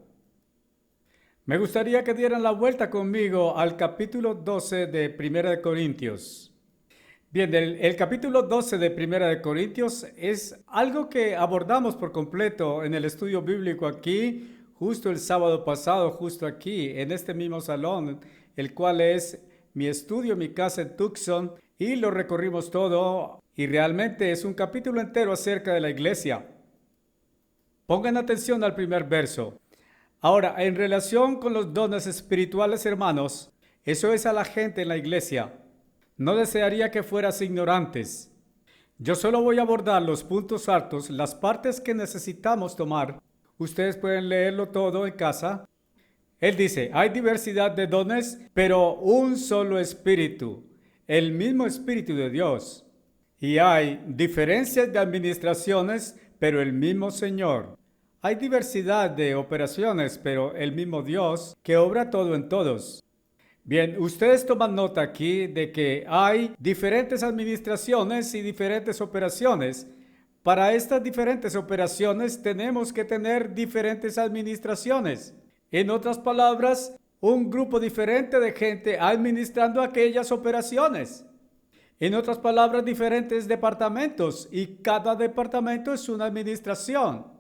Me gustaría que dieran la vuelta conmigo al capítulo 12 de Primera de Corintios. Bien, el capítulo 12 de Primera de Corintios es algo que abordamos por completo en el estudio bíblico aquí, justo el sábado pasado, justo aquí, en este mismo salón, el cual es mi estudio, mi casa en Tucson, y lo recorrimos todo, y realmente es un capítulo entero acerca de la iglesia. Pongan atención al primer verso. Ahora, en relación con los dones espirituales, hermanos, eso es a la gente en la iglesia. No desearía que fueras ignorantes. Yo solo voy a abordar los puntos altos, las partes que necesitamos tomar. Ustedes pueden leerlo todo en casa. Él dice, hay diversidad de dones, pero un solo espíritu, el mismo espíritu de Dios. Y hay diferencias de administraciones, pero el mismo Señor. Hay diversidad de operaciones, pero el mismo Dios que obra todo en todos. Bien, ustedes toman nota aquí de que hay diferentes administraciones y diferentes operaciones. Para estas diferentes operaciones tenemos que tener diferentes administraciones. En otras palabras, un grupo diferente de gente administrando aquellas operaciones. En otras palabras, diferentes departamentos y cada departamento es una administración.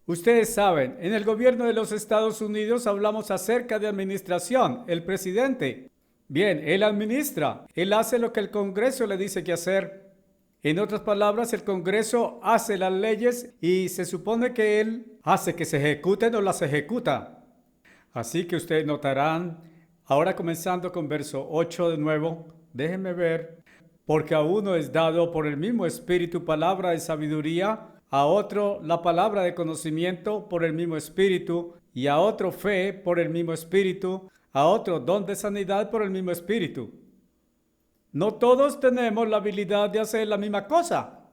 Ustedes saben, en el gobierno de los Estados Unidos hablamos acerca de administración, el presidente. Bien, él administra, él hace lo que el Congreso le dice que hacer. En otras palabras, el Congreso hace las leyes y se supone que él hace que se ejecuten o las ejecuta. Así que ustedes notarán, ahora comenzando con verso 8 de nuevo, déjenme ver, porque a uno es dado por el mismo Espíritu palabra de sabiduría, a otro la palabra de conocimiento por el mismo Espíritu, y a otro fe por el mismo Espíritu, a otro don de sanidad por el mismo Espíritu. No todos tenemos la habilidad de hacer la misma cosa.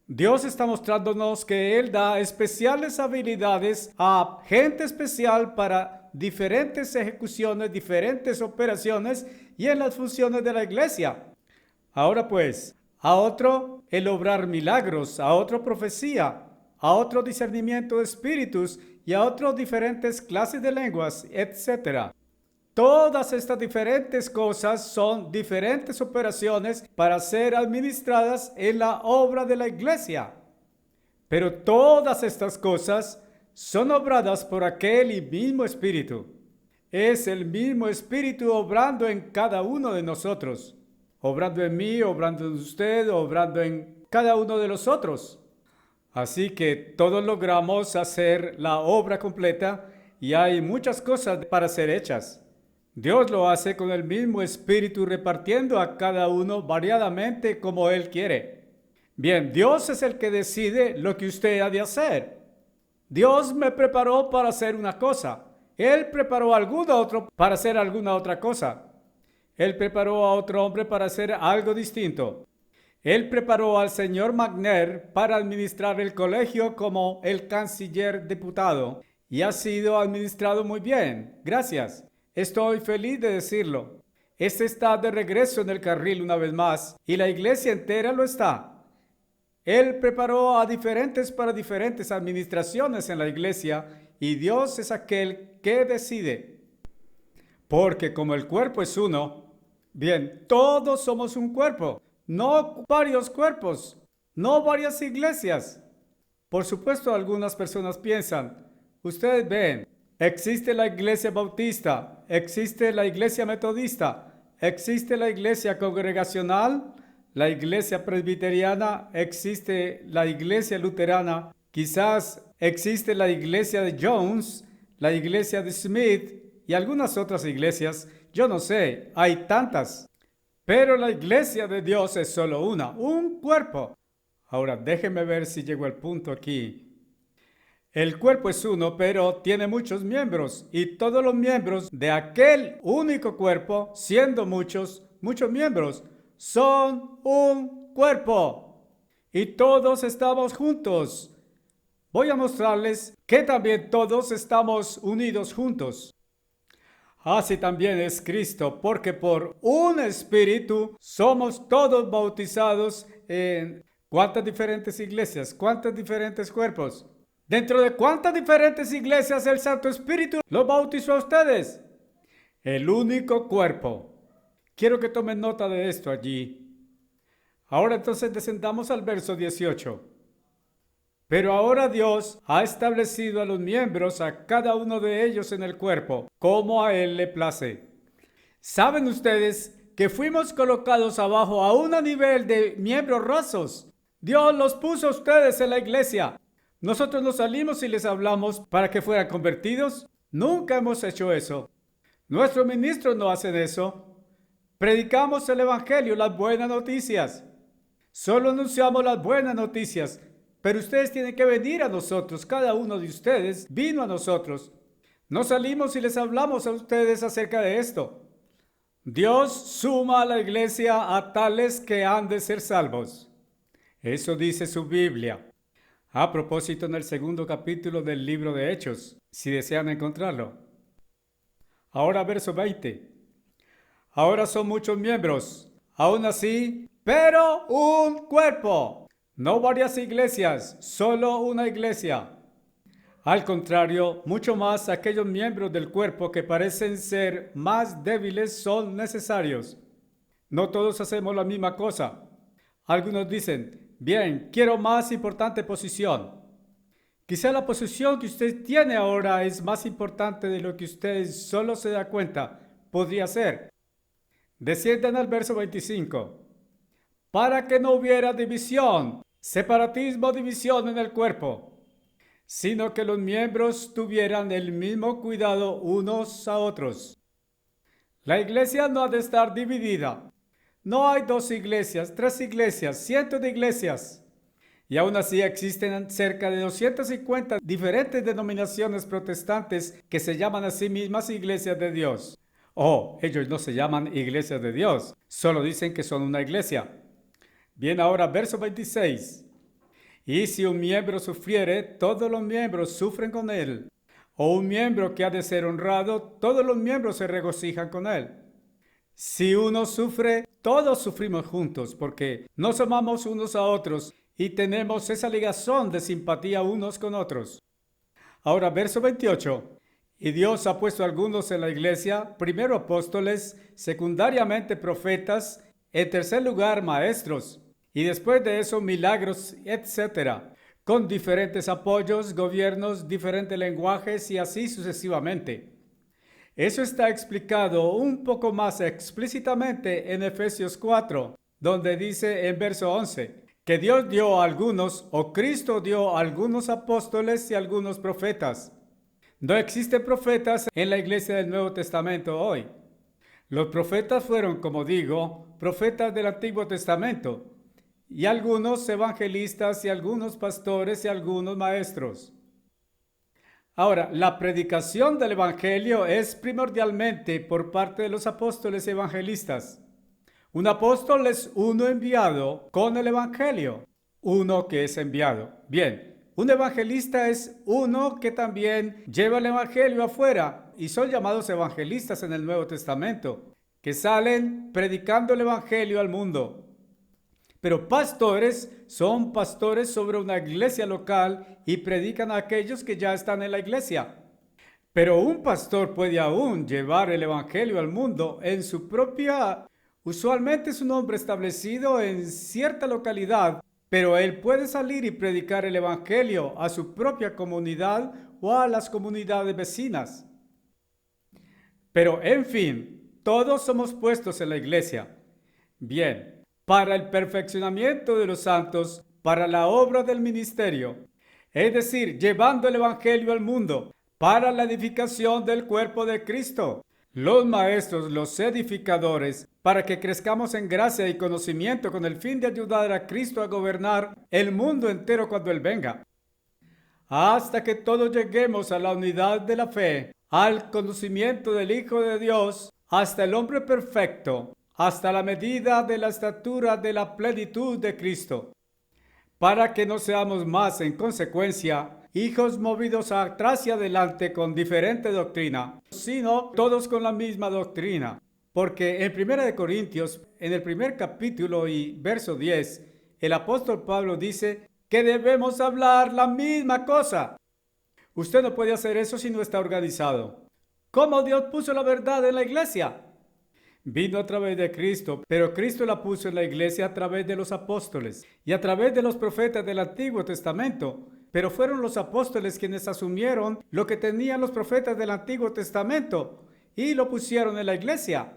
Dios está mostrándonos que Él da especiales habilidades a gente especial para diferentes ejecuciones, diferentes operaciones y en las funciones de la iglesia. Ahora pues, a otro el obrar milagros, a otro profecía, a otro discernimiento de espíritus y a otro diferentes clases de lenguas, etc. Todas estas diferentes cosas son diferentes operaciones para ser administradas en la obra de la iglesia. Pero todas estas cosas son obradas por aquel y mismo Espíritu. Es el mismo Espíritu obrando en cada uno de nosotros. Obrando en mí, obrando en usted, obrando en cada uno de los otros. Así que todos logramos hacer la obra completa y hay muchas cosas para ser hechas. Dios lo hace con el mismo Espíritu repartiendo a cada uno variadamente como Él quiere. Bien, Dios es el que decide lo que usted ha de hacer. Dios me preparó para hacer una cosa. Él preparó a algún otro para hacer alguna otra cosa. Él preparó a otro hombre para hacer algo distinto. Él preparó al señor Magner para administrar el colegio como el canciller diputado y ha sido administrado muy bien. Gracias. Estoy feliz de decirlo. Este está de regreso en el carril una vez más y la iglesia entera lo está. Él preparó a diferentes para diferentes administraciones en la iglesia y Dios es aquel que decide. Porque como el cuerpo es uno, bien, todos somos un cuerpo, no varios cuerpos, no varias iglesias. Por supuesto, algunas personas piensan, ustedes ven, existe la iglesia bautista, existe la iglesia metodista, existe la iglesia congregacional, la iglesia presbiteriana, existe la iglesia luterana, quizás existe la iglesia de Jones, la iglesia de Smith y algunas otras iglesias. Yo no sé, hay tantas. Pero la iglesia de Dios es solo una, un cuerpo. Ahora déjenme ver si llego al punto aquí. El cuerpo es uno, pero tiene muchos miembros y todos los miembros de aquel único cuerpo, siendo muchos miembros, son un cuerpo. Y todos estamos juntos. Voy a mostrarles que también todos estamos unidos juntos. Así también es Cristo, porque por un Espíritu somos todos bautizados en ¿cuántas diferentes iglesias? ¿Cuántos diferentes cuerpos? ¿Dentro de cuántas diferentes iglesias el Santo Espíritu los bautizó a ustedes? El único cuerpo. Quiero que tomen nota de esto allí. Ahora entonces descendamos al verso 18. Pero ahora Dios ha establecido a los miembros, a cada uno de ellos en el cuerpo, como a Él le place. ¿Saben ustedes que fuimos colocados abajo a un nivel de miembros rasos? Dios los puso a ustedes en la iglesia Nosotros no salimos y les hablamos para que fueran convertidos. Nunca hemos hecho eso. Nuestros ministros no hacen eso. Predicamos el Evangelio, las buenas noticias. Solo anunciamos las buenas noticias. Pero ustedes tienen que venir a nosotros. Cada uno de ustedes vino a nosotros. No salimos y les hablamos a ustedes acerca de esto. Dios suma a la iglesia a tales que han de ser salvos. Eso dice su Biblia. A propósito, en el segundo capítulo del libro de Hechos, si desean encontrarlo. Ahora verso 20. Ahora son muchos miembros, aún así, pero un cuerpo. No varias iglesias, solo una iglesia. Al contrario, mucho más aquellos miembros del cuerpo que parecen ser más débiles son necesarios. No todos hacemos la misma cosa. Algunos dicen, bien, quiero más importante posición. Quizá la posición que usted tiene ahora es más importante de lo que usted solo se da cuenta. Podría ser. Desciendan al verso 25. Para que no hubiera división, separatismo, división en el cuerpo, sino que los miembros tuvieran el mismo cuidado unos a otros. La iglesia no ha de estar dividida. No hay 2 iglesias, 3 iglesias, cientos de iglesias. Y aún así existen cerca de 250 diferentes denominaciones protestantes que se llaman a sí mismas iglesias de Dios. Ellos no se llaman iglesias de Dios, solo dicen que son una iglesia. Bien, ahora verso 26. Y si un miembro sufriere, todos los miembros sufren con él. O un miembro que ha de ser honrado, todos los miembros se regocijan con él. Si uno sufre, todos sufrimos juntos, porque nos amamos unos a otros y tenemos esa ligazón de simpatía unos con otros. Ahora, verso 28. Y Dios ha puesto a algunos en la iglesia, primero apóstoles, secundariamente profetas, en tercer lugar maestros, y después de eso milagros, etc., con diferentes apoyos, gobiernos, diferentes lenguajes y así sucesivamente. Eso está explicado un poco más explícitamente en Efesios 4, donde dice en verso 11, que Dios dio a algunos, o Cristo dio a algunos apóstoles y algunos profetas. No existen profetas en la iglesia del Nuevo Testamento hoy. Los profetas fueron, como digo, profetas del Antiguo Testamento, y algunos evangelistas y algunos pastores y algunos maestros. Ahora, la predicación del Evangelio es primordialmente por parte de los apóstoles y evangelistas. Un apóstol es uno enviado con el Evangelio, uno que es enviado. Bien, un evangelista es uno que también lleva el Evangelio afuera y son llamados evangelistas en el Nuevo Testamento, que salen predicando el Evangelio al mundo. Pero pastores son pastores sobre una iglesia local y predican a aquellos que ya están en la iglesia. Pero un pastor puede aún llevar el Evangelio al mundo en su propia... Usualmente es un hombre establecido en cierta localidad, pero él puede salir y predicar el Evangelio a su propia comunidad o a las comunidades vecinas. Pero en fin, todos somos puestos en la iglesia. Bien, para el perfeccionamiento de los santos, para la obra del ministerio, es decir, llevando el Evangelio al mundo, para la edificación del cuerpo de Cristo. Los maestros, los edificadores, para que crezcamos en gracia y conocimiento con el fin de ayudar a Cristo a gobernar el mundo entero cuando Él venga. Hasta que todos lleguemos a la unidad de la fe, al conocimiento del Hijo de Dios, hasta el hombre perfecto, hasta la medida de la estatura de la plenitud de Cristo, para que no seamos más, en consecuencia, hijos movidos atrás y adelante con diferente doctrina, sino todos con la misma doctrina. Porque en 1 Corintios, en el primer capítulo y verso 10, el apóstol Pablo dice que debemos hablar la misma cosa. Usted no puede hacer eso si no está organizado. ¿Cómo Dios puso la verdad en la iglesia? Vino a través de Cristo, pero Cristo la puso en la iglesia a través de los apóstoles y a través de los profetas del Antiguo Testamento. Pero fueron los apóstoles quienes asumieron lo que tenían los profetas del Antiguo Testamento y lo pusieron en la iglesia.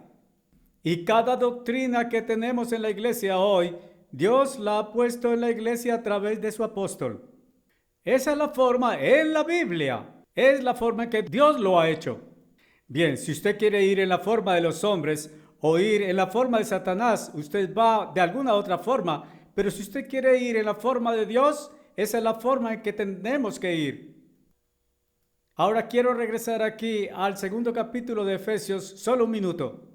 Y cada doctrina que tenemos en la iglesia hoy, Dios la ha puesto en la iglesia a través de su apóstol. Esa es la forma en la Biblia. Es la forma en que Dios lo ha hecho. Bien, si usted quiere ir en la forma de los hombres o ir en la forma de Satanás, usted va de alguna otra forma. Pero si usted quiere ir en la forma de Dios, esa es la forma en que tenemos que ir. Ahora quiero regresar aquí al segundo capítulo de Efesios, solo un minuto.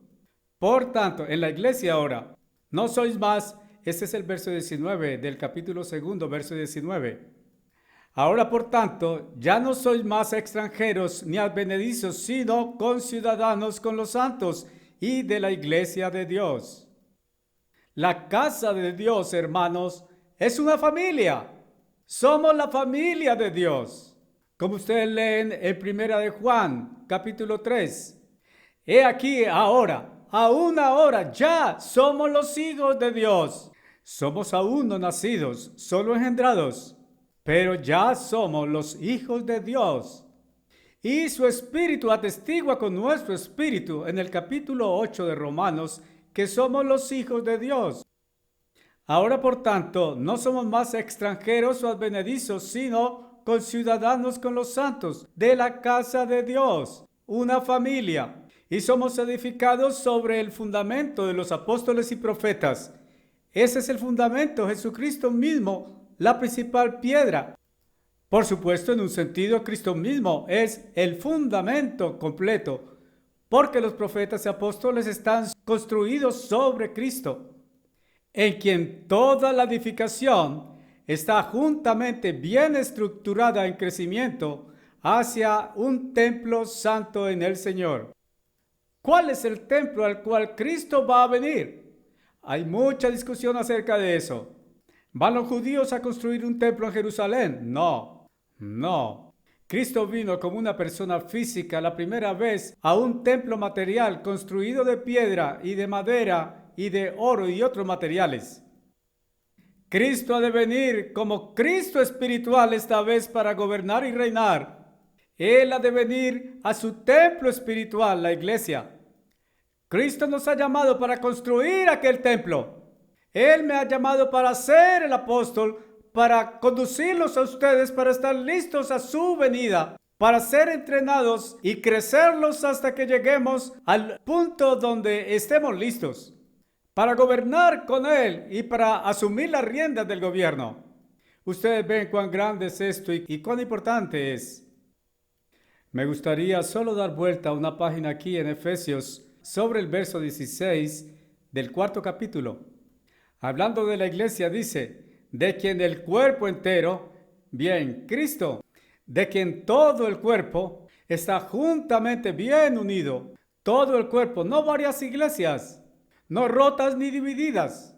Por tanto, en la iglesia ahora, no sois más, este es el verso 19 del capítulo segundo, verso 19. Ahora, por tanto, ya no sois más extranjeros ni advenedizos, sino conciudadanos con los santos y de la iglesia de Dios. La casa de Dios, hermanos, es una familia. Somos la familia de Dios. Como ustedes leen en Primera de Juan, capítulo 3. He aquí ahora, aún ahora, ya somos los hijos de Dios. Somos aún no nacidos, solo engendrados, pero ya somos los hijos de Dios. Y su espíritu atestigua con nuestro espíritu en el capítulo 8 de Romanos que somos los hijos de Dios. Ahora, por tanto, no somos más extranjeros o advenedizos, sino conciudadanos con los santos de la casa de Dios, una familia. Y somos edificados sobre el fundamento de los apóstoles y profetas. Ese es el fundamento, Jesucristo mismo, la principal piedra. Por supuesto, en un sentido, Cristo mismo es el fundamento completo, porque los profetas y apóstoles están construidos sobre Cristo, en quien toda la edificación está juntamente bien estructurada en crecimiento hacia un templo santo en el Señor. ¿Cuál es el templo al cual Cristo va a venir? Hay mucha discusión acerca de eso. ¿Van los judíos a construir un templo en Jerusalén? No. Cristo vino como una persona física la primera vez a un templo material construido de piedra y de madera y de oro y otros materiales. Cristo ha de venir como Cristo espiritual esta vez para gobernar y reinar. Él ha de venir a su templo espiritual, la iglesia. Cristo nos ha llamado para construir aquel templo. Él me ha llamado para ser el apóstol, para conducirlos a ustedes, para estar listos a su venida, para ser entrenados y crecerlos hasta que lleguemos al punto donde estemos listos, para gobernar con Él y para asumir las riendas del gobierno. Ustedes ven cuán grande es esto y cuán importante es. Me gustaría solo dar vuelta a una página aquí en Efesios sobre el verso 16 del cuarto capítulo. Hablando de la iglesia dice, de quien el cuerpo entero, bien, Cristo, de quien todo el cuerpo está juntamente bien unido. Todo el cuerpo, no varias iglesias, no rotas ni divididas,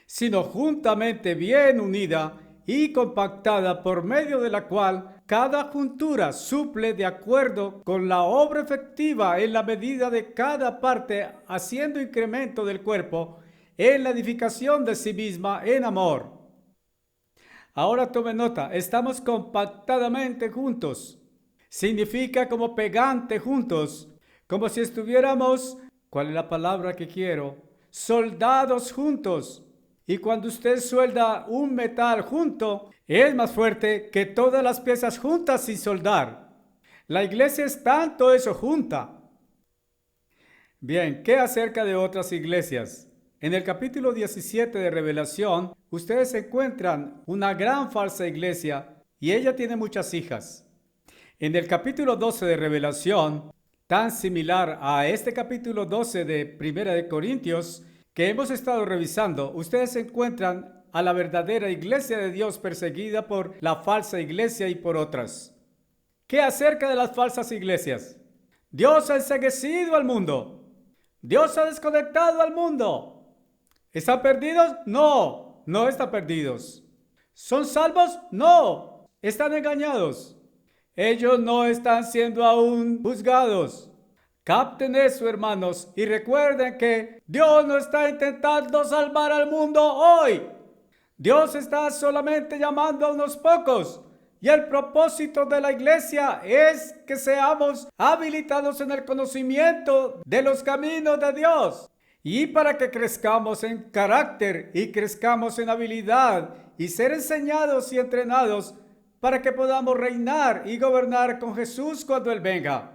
sino juntamente bien unida y compactada por medio de la cual cada juntura suple de acuerdo con la obra efectiva en la medida de cada parte, haciendo incremento del cuerpo en la edificación de sí misma en amor. Ahora tome nota, estamos compactadamente juntos. Significa como pegante juntos, como si estuviéramos, ¿cuál es la palabra que quiero? Soldados juntos. Y cuando usted suelda un metal junto, es más fuerte que todas las piezas juntas sin soldar. La iglesia es tanto eso junta. Bien, ¿qué acerca de otras iglesias? En el capítulo 17 de Revelación, ustedes encuentran una gran falsa iglesia y ella tiene muchas hijas. En el capítulo 12 de Revelación, tan similar a este capítulo 12 de Primera de Corintios que hemos estado revisando, ustedes encuentran a la verdadera iglesia de Dios perseguida por la falsa iglesia y por otras. ¿Qué acerca de las falsas iglesias? Dios ha enceguecido al mundo. Dios ha desconectado al mundo. ¿Están perdidos? No, no están perdidos. ¿Son salvos? No, están engañados. Ellos no están siendo aún juzgados. Capten eso, hermanos, y recuerden que Dios no está intentando salvar al mundo hoy. Dios está solamente llamando a unos pocos. Y el propósito de la iglesia es que seamos habilitados en el conocimiento de los caminos de Dios. Y para que crezcamos en carácter y crezcamos en habilidad y ser enseñados y entrenados para que podamos reinar y gobernar con Jesús cuando Él venga.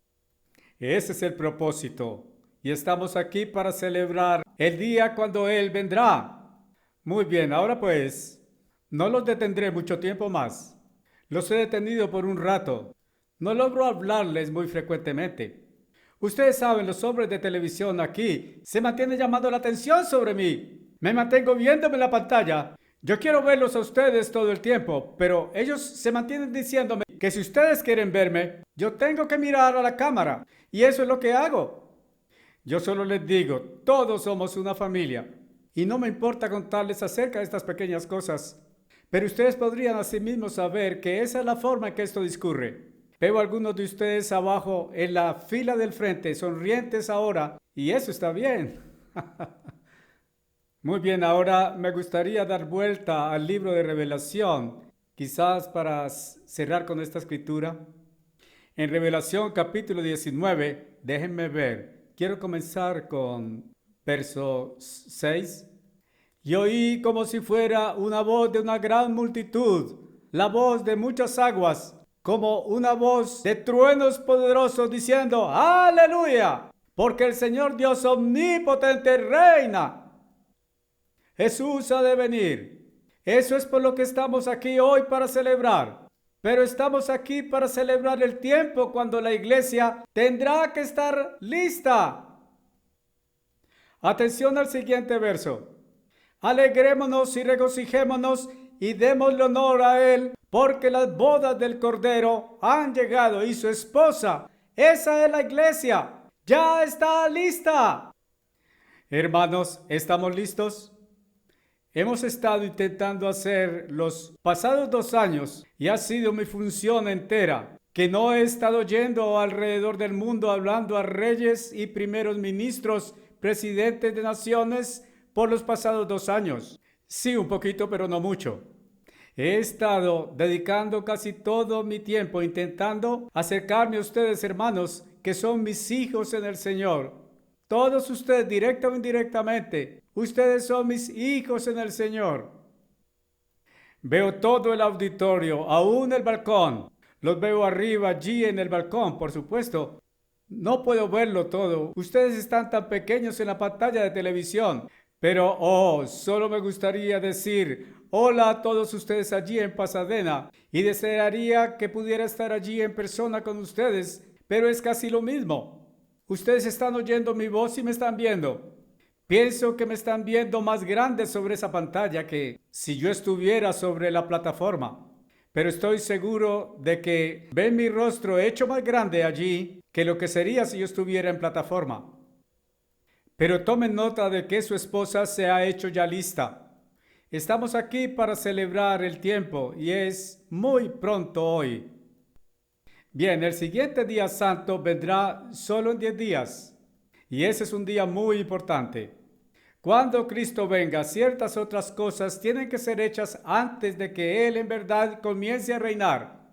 Ese es el propósito. Y estamos aquí para celebrar el día cuando Él vendrá. Muy bien, ahora pues, no los detendré mucho tiempo más. Los he detenido por un rato. No logro hablarles muy frecuentemente. Ustedes saben, los hombres de televisión aquí se mantienen llamando la atención sobre mí. Me mantengo viéndome en la pantalla. Yo quiero verlos a ustedes todo el tiempo, pero ellos se mantienen diciéndome que si ustedes quieren verme, yo tengo que mirar a la cámara. Y eso es lo que hago. Yo solo les digo, todos somos una familia. Y no me importa contarles acerca de estas pequeñas cosas. Pero ustedes podrían asimismo saber que esa es la forma en que esto discurre. Veo a algunos de ustedes abajo en la fila del frente, sonrientes ahora, y eso está bien. Muy bien, ahora me gustaría dar vuelta al libro de Revelación, quizás para cerrar con esta escritura. En Revelación capítulo 19, déjenme ver, quiero comenzar con verso 6. Y oí como si fuera una voz de una gran multitud, la voz de muchas aguas, como una voz de truenos poderosos diciendo, ¡Aleluya! Porque el Señor Dios omnipotente reina. Jesús ha de venir. Eso es por lo que estamos aquí hoy para celebrar. Pero estamos aquí para celebrar el tiempo cuando la iglesia tendrá que estar lista. Atención al siguiente verso. Alegrémonos y regocijémonos y démosle honor a Él, porque las bodas del Cordero han llegado y su esposa, esa es la iglesia, ya está lista. Hermanos, ¿estamos listos? Hemos estado intentando hacer los pasados 2 años y ha sido mi función entera, que no he estado yendo alrededor del mundo hablando a reyes y primeros ministros, presidentes de naciones por los pasados 2 años. Sí, un poquito, pero no mucho. He estado dedicando casi todo mi tiempo intentando acercarme a ustedes, hermanos, que son mis hijos en el Señor. Todos ustedes, directa o indirectamente, ustedes son mis hijos en el Señor. Veo todo el auditorio, aún el balcón. Los veo arriba, allí en el balcón, por supuesto. No puedo verlo todo. Ustedes están tan pequeños en la pantalla de televisión. Pero, solo me gustaría decir hola a todos ustedes allí en Pasadena. Y desearía que pudiera estar allí en persona con ustedes, pero es casi lo mismo. Ustedes están oyendo mi voz y me están viendo. Pienso que me están viendo más grande sobre esa pantalla que si yo estuviera sobre la plataforma. Pero estoy seguro de que ven mi rostro hecho más grande allí que lo que sería si yo estuviera en plataforma. Pero tomen nota de que su esposa se ha hecho ya lista. Estamos aquí para celebrar el tiempo y es muy pronto hoy. Bien, el siguiente día santo vendrá solo en 10 días. Y ese es un día muy importante. Cuando Cristo venga, ciertas otras cosas tienen que ser hechas antes de que Él en verdad comience a reinar.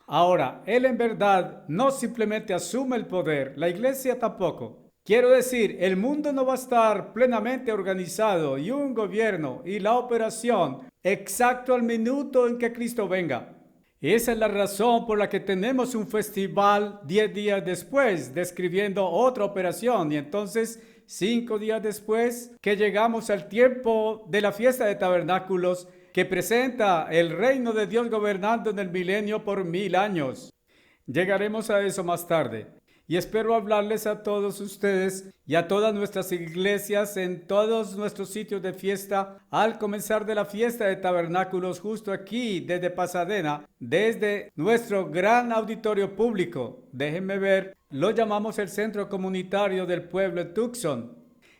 Ahora, Él en verdad no simplemente asume el poder, la iglesia tampoco. Quiero decir, el mundo no va a estar plenamente organizado y un gobierno y la operación exacto al minuto en que Cristo venga. Esa es la razón por la que tenemos un festival 10 días después, describiendo otra operación, y entonces 5 días después que llegamos al tiempo de la fiesta de tabernáculos que presenta el reino de Dios gobernando en el milenio por 1000 años. Llegaremos a eso más tarde. Y espero hablarles a todos ustedes y a todas nuestras iglesias en todos nuestros sitios de fiesta al comenzar de la fiesta de tabernáculos justo aquí desde Pasadena, desde nuestro gran auditorio público. Déjenme ver, lo llamamos el Centro Comunitario del Pueblo de Tucson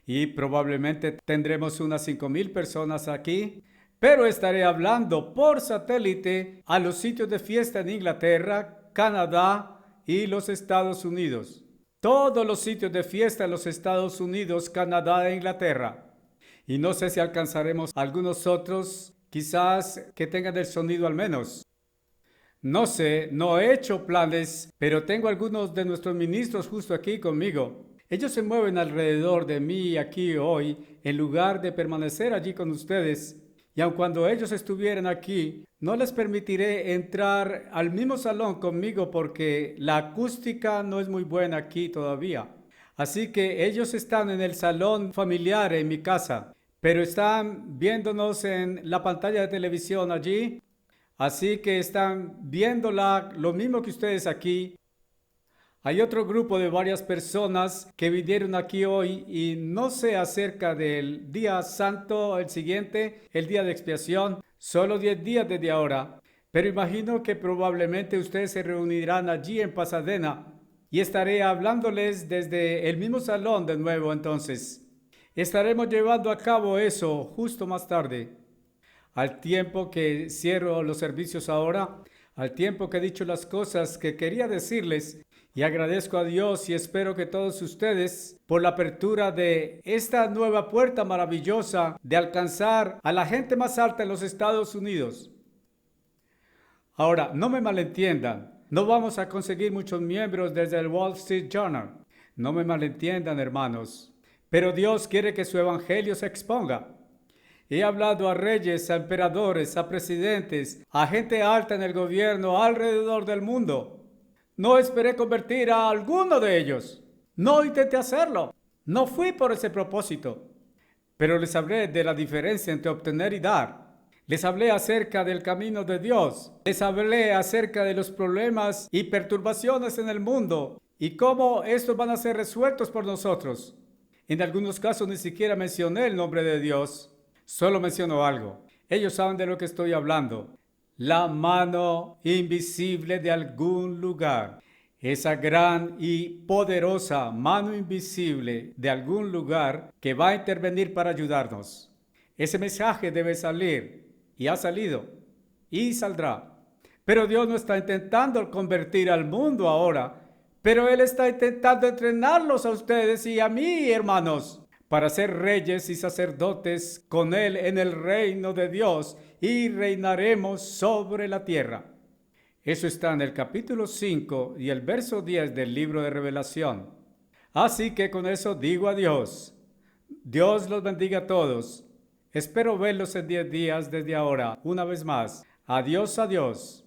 y probablemente tendremos unas 5,000 personas aquí. Pero estaré hablando por satélite a los sitios de fiesta en Inglaterra, Canadá y los Estados Unidos. Todos los sitios de fiesta en los Estados Unidos, Canadá e Inglaterra. Y no sé si alcanzaremos algunos otros, quizás que tengan el sonido al menos. No sé, no he hecho planes, pero tengo algunos de nuestros ministros justo aquí conmigo. Ellos se mueven alrededor de mí aquí hoy, en lugar de permanecer allí con ustedes. Y aun cuando ellos estuvieran aquí, no les permitiré entrar al mismo salón conmigo porque la acústica no es muy buena aquí todavía. Así que ellos están en el salón familiar en mi casa, pero están viéndonos en la pantalla de televisión allí. Así que están viéndola lo mismo que ustedes aquí. Hay otro grupo de varias personas que vinieron aquí hoy y no sé acerca del día santo, el siguiente, el día de expiación, solo 10 días desde ahora. Pero imagino que probablemente ustedes se reunirán allí en Pasadena y estaré hablándoles desde el mismo salón de nuevo entonces. Estaremos llevando a cabo eso justo más tarde. Al tiempo que cierro los servicios ahora, al tiempo que he dicho las cosas que quería decirles, y agradezco a Dios y espero que todos ustedes por la apertura de esta nueva puerta maravillosa de alcanzar a la gente más alta en los Estados Unidos. Ahora, no me malentiendan, no vamos a conseguir muchos miembros desde el Wall Street Journal. No me malentiendan, hermanos, pero Dios quiere que su evangelio se exponga. He hablado a reyes, a emperadores, a presidentes, a gente alta en el gobierno alrededor del mundo. No esperé convertir a alguno de ellos. No intenté hacerlo. No fui por ese propósito. Pero les hablé de la diferencia entre obtener y dar. Les hablé acerca del camino de Dios. Les hablé acerca de los problemas y perturbaciones en el mundo y cómo estos van a ser resueltos por nosotros. En algunos casos ni siquiera mencioné el nombre de Dios. Solo menciono algo. Ellos saben de lo que estoy hablando. La mano invisible de algún lugar. Esa gran y poderosa mano invisible de algún lugar que va a intervenir para ayudarnos. Ese mensaje debe salir y ha salido y saldrá. Pero Dios no está intentando convertir al mundo ahora, pero Él está intentando entrenarlos a ustedes y a mí, hermanos, para ser reyes y sacerdotes con Él en el reino de Dios y reinaremos sobre la tierra. Eso está en el capítulo 5 y el verso 10 del libro de Revelación. Así que con eso digo adiós. Dios los bendiga a todos. Espero verlos en 10 días desde ahora, una vez más. Adiós, adiós.